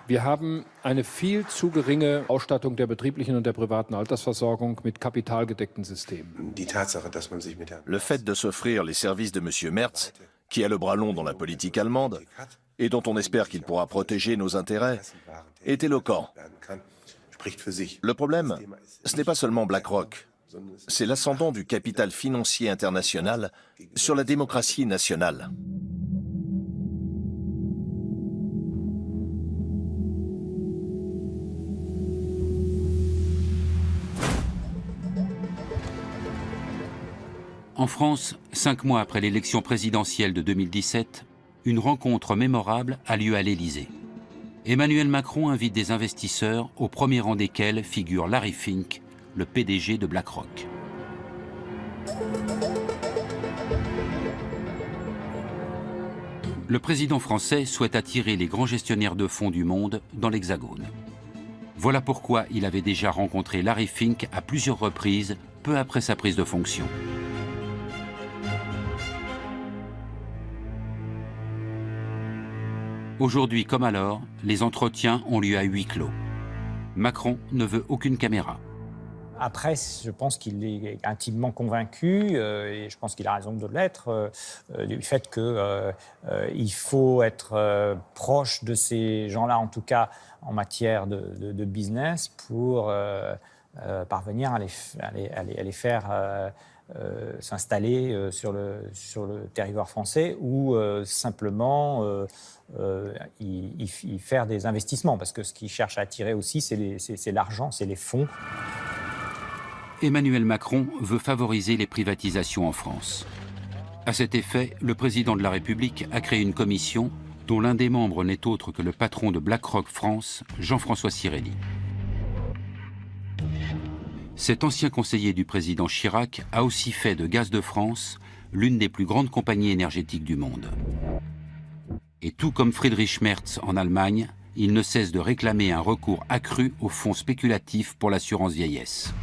Wir haben eine viel zu geringe Ausstattung der betrieblichen und der privaten Altersversorgung mit kapitalgedeckten Systemen. Le fait de s'offrir les services de M. Merz, qui a le bras long dans la politique allemande, et dont on espère qu'il pourra protéger nos intérêts, est éloquent. Le problème, ce n'est pas seulement BlackRock, c'est l'ascendant du capital financier international sur la démocratie nationale. En France, 5 mois après l'élection présidentielle de 2017, une rencontre mémorable a lieu à l'Élysée. Emmanuel Macron invite des investisseurs, au premier rang desquels figure Larry Fink, le PDG de BlackRock. Le président français souhaite attirer les grands gestionnaires de fonds du monde dans l'Hexagone. Voilà pourquoi il avait déjà rencontré Larry Fink à plusieurs reprises, peu après sa prise de fonction. Aujourd'hui comme alors, les entretiens ont lieu à huis clos. Macron ne veut aucune caméra. Après, je pense qu'il est intimement convaincu, et je pense qu'il a raison de l'être, du fait qu'il faut être proche de ces gens-là, en tout cas en matière de business, pour parvenir à les faire s'installer sur le territoire français ou simplement y faire des investissements. Parce que ce qu'ils cherchent à attirer aussi, c'est l'argent, c'est les fonds. Emmanuel Macron veut favoriser les privatisations en France. À cet effet, le président de la République a créé une commission dont l'un des membres n'est autre que le patron de BlackRock France, Jean-François Cirelli. Cet ancien conseiller du président Chirac a aussi fait de Gaz de France l'une des plus grandes compagnies énergétiques du monde. Et tout comme Friedrich Merz en Allemagne, il ne cesse de réclamer un recours accru aux fonds spéculatifs pour l'assurance vieillesse.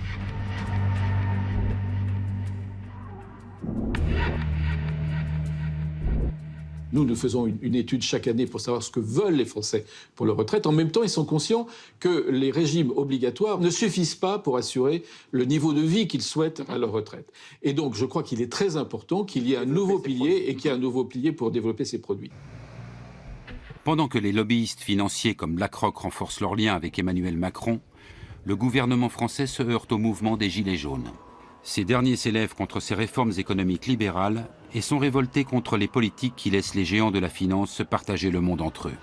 Nous faisons une étude chaque année pour savoir ce que veulent les Français pour leur retraite. En même temps, ils sont conscients que les régimes obligatoires ne suffisent pas pour assurer le niveau de vie qu'ils souhaitent à leur retraite. Et donc, je crois qu'il est très important qu'il y ait un nouveau pilier et qu'il y ait un nouveau pilier pour développer ces produits. Pendant que les lobbyistes financiers comme BlackRock renforcent leurs liens avec Emmanuel Macron, le gouvernement français se heurte au mouvement des Gilets jaunes. Ces derniers s'élèvent contre ces réformes économiques libérales et sont révoltés contre les politiques qui laissent les géants de la finance se partager le monde entre eux.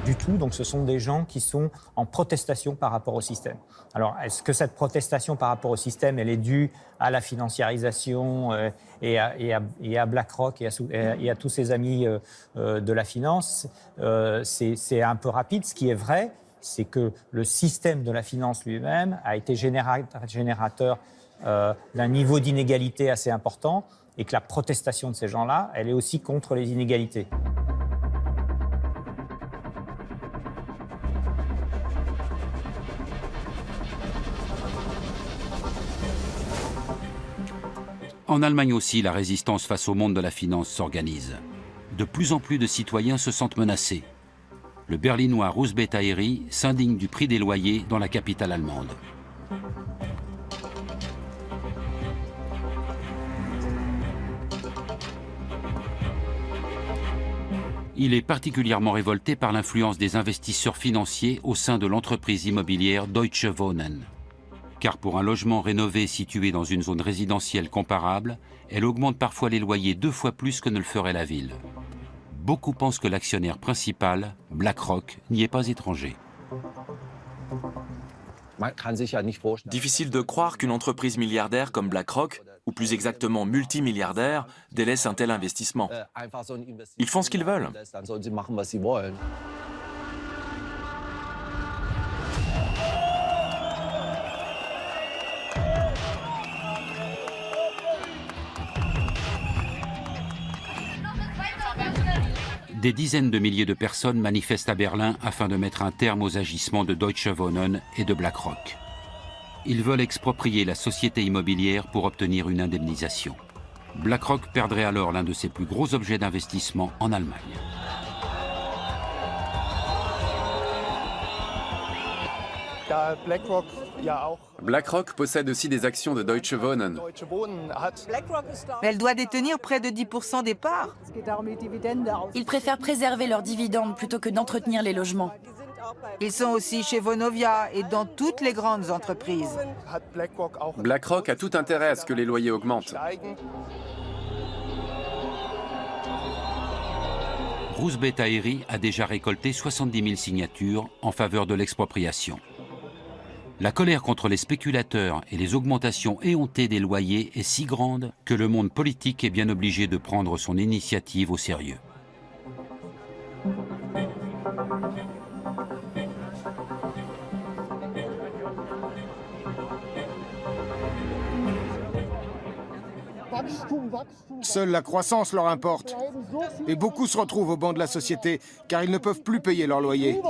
Du tout, donc ce sont des gens qui sont en protestation par rapport au système. Alors, est-ce que cette protestation par rapport au système, elle est due à la financiarisation et à BlackRock et à tous ses amis de la finance? C'est un peu rapide. Ce qui est vrai, c'est que le système de la finance lui-même a été générateur d'un niveau d'inégalité assez important et que la protestation de ces gens-là, elle est aussi contre les inégalités. En Allemagne aussi, la résistance face au monde de la finance s'organise. De plus en plus de citoyens se sentent menacés. Le berlinois Russ Betaeri s'indigne du prix des loyers dans la capitale allemande. Il est particulièrement révolté par l'influence des investisseurs financiers au sein de l'entreprise immobilière Deutsche Wohnen. Car pour un logement rénové situé dans une zone résidentielle comparable, elle augmente parfois les loyers 2 fois plus que ne le ferait la ville. Beaucoup pensent que l'actionnaire principal, BlackRock, n'y est pas étranger. Difficile de croire qu'une entreprise milliardaire comme BlackRock, ou plus exactement multimilliardaire, délaisse un tel investissement. Ils font ce qu'ils veulent. Des dizaines de milliers de personnes manifestent à Berlin afin de mettre un terme aux agissements de Deutsche Wohnen et de BlackRock. Ils veulent exproprier la société immobilière pour obtenir une indemnisation. BlackRock perdrait alors l'un de ses plus gros objets d'investissement en Allemagne. BlackRock possède aussi des actions de Deutsche Wohnen. Elle doit détenir près de 10% des parts. Ils préfèrent préserver leurs dividendes plutôt que d'entretenir les logements. Ils sont aussi chez Vonovia et dans toutes les grandes entreprises. BlackRock a tout intérêt à ce que les loyers augmentent. Russ Betaeri a déjà récolté 70 000 signatures en faveur de l'expropriation. La colère contre les spéculateurs et les augmentations éhontées des loyers est si grande que le monde politique est bien obligé de prendre son initiative au sérieux. Seule la croissance leur importe. Et beaucoup se retrouvent au banc de la société car ils ne peuvent plus payer leur loyer.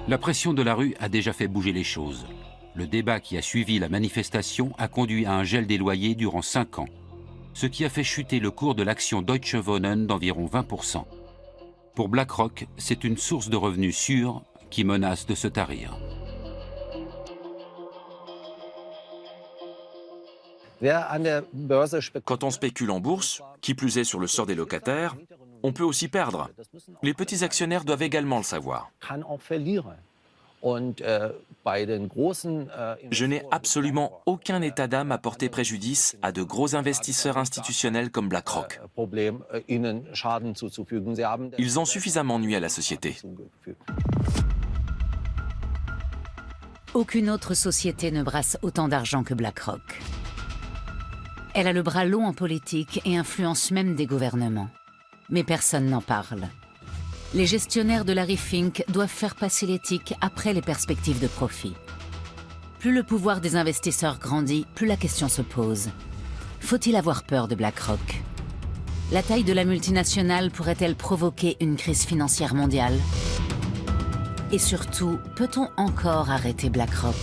La pression de la rue a déjà fait bouger les choses. Le débat qui a suivi la manifestation a conduit à un gel des loyers durant 5 ans, ce qui a fait chuter le cours de l'action Deutsche Wohnen d'environ 20%. Pour BlackRock, c'est une source de revenus sûre qui menace de se tarir. Quand on spécule en bourse, qui plus est sur le sort des locataires, on peut aussi perdre. Les petits actionnaires doivent également le savoir. Je n'ai absolument aucun état d'âme à porter préjudice à de gros investisseurs institutionnels comme BlackRock. Ils ont suffisamment nui à la société. Aucune autre société ne brasse autant d'argent que BlackRock. Elle a le bras long en politique et influence même des gouvernements. Mais personne n'en parle. Les gestionnaires de Larry Fink doivent faire passer l'éthique après les perspectives de profit. Plus le pouvoir des investisseurs grandit, plus la question se pose. Faut-il avoir peur de BlackRock ? La taille de la multinationale pourrait-elle provoquer une crise financière mondiale? Et surtout, peut-on encore arrêter BlackRock?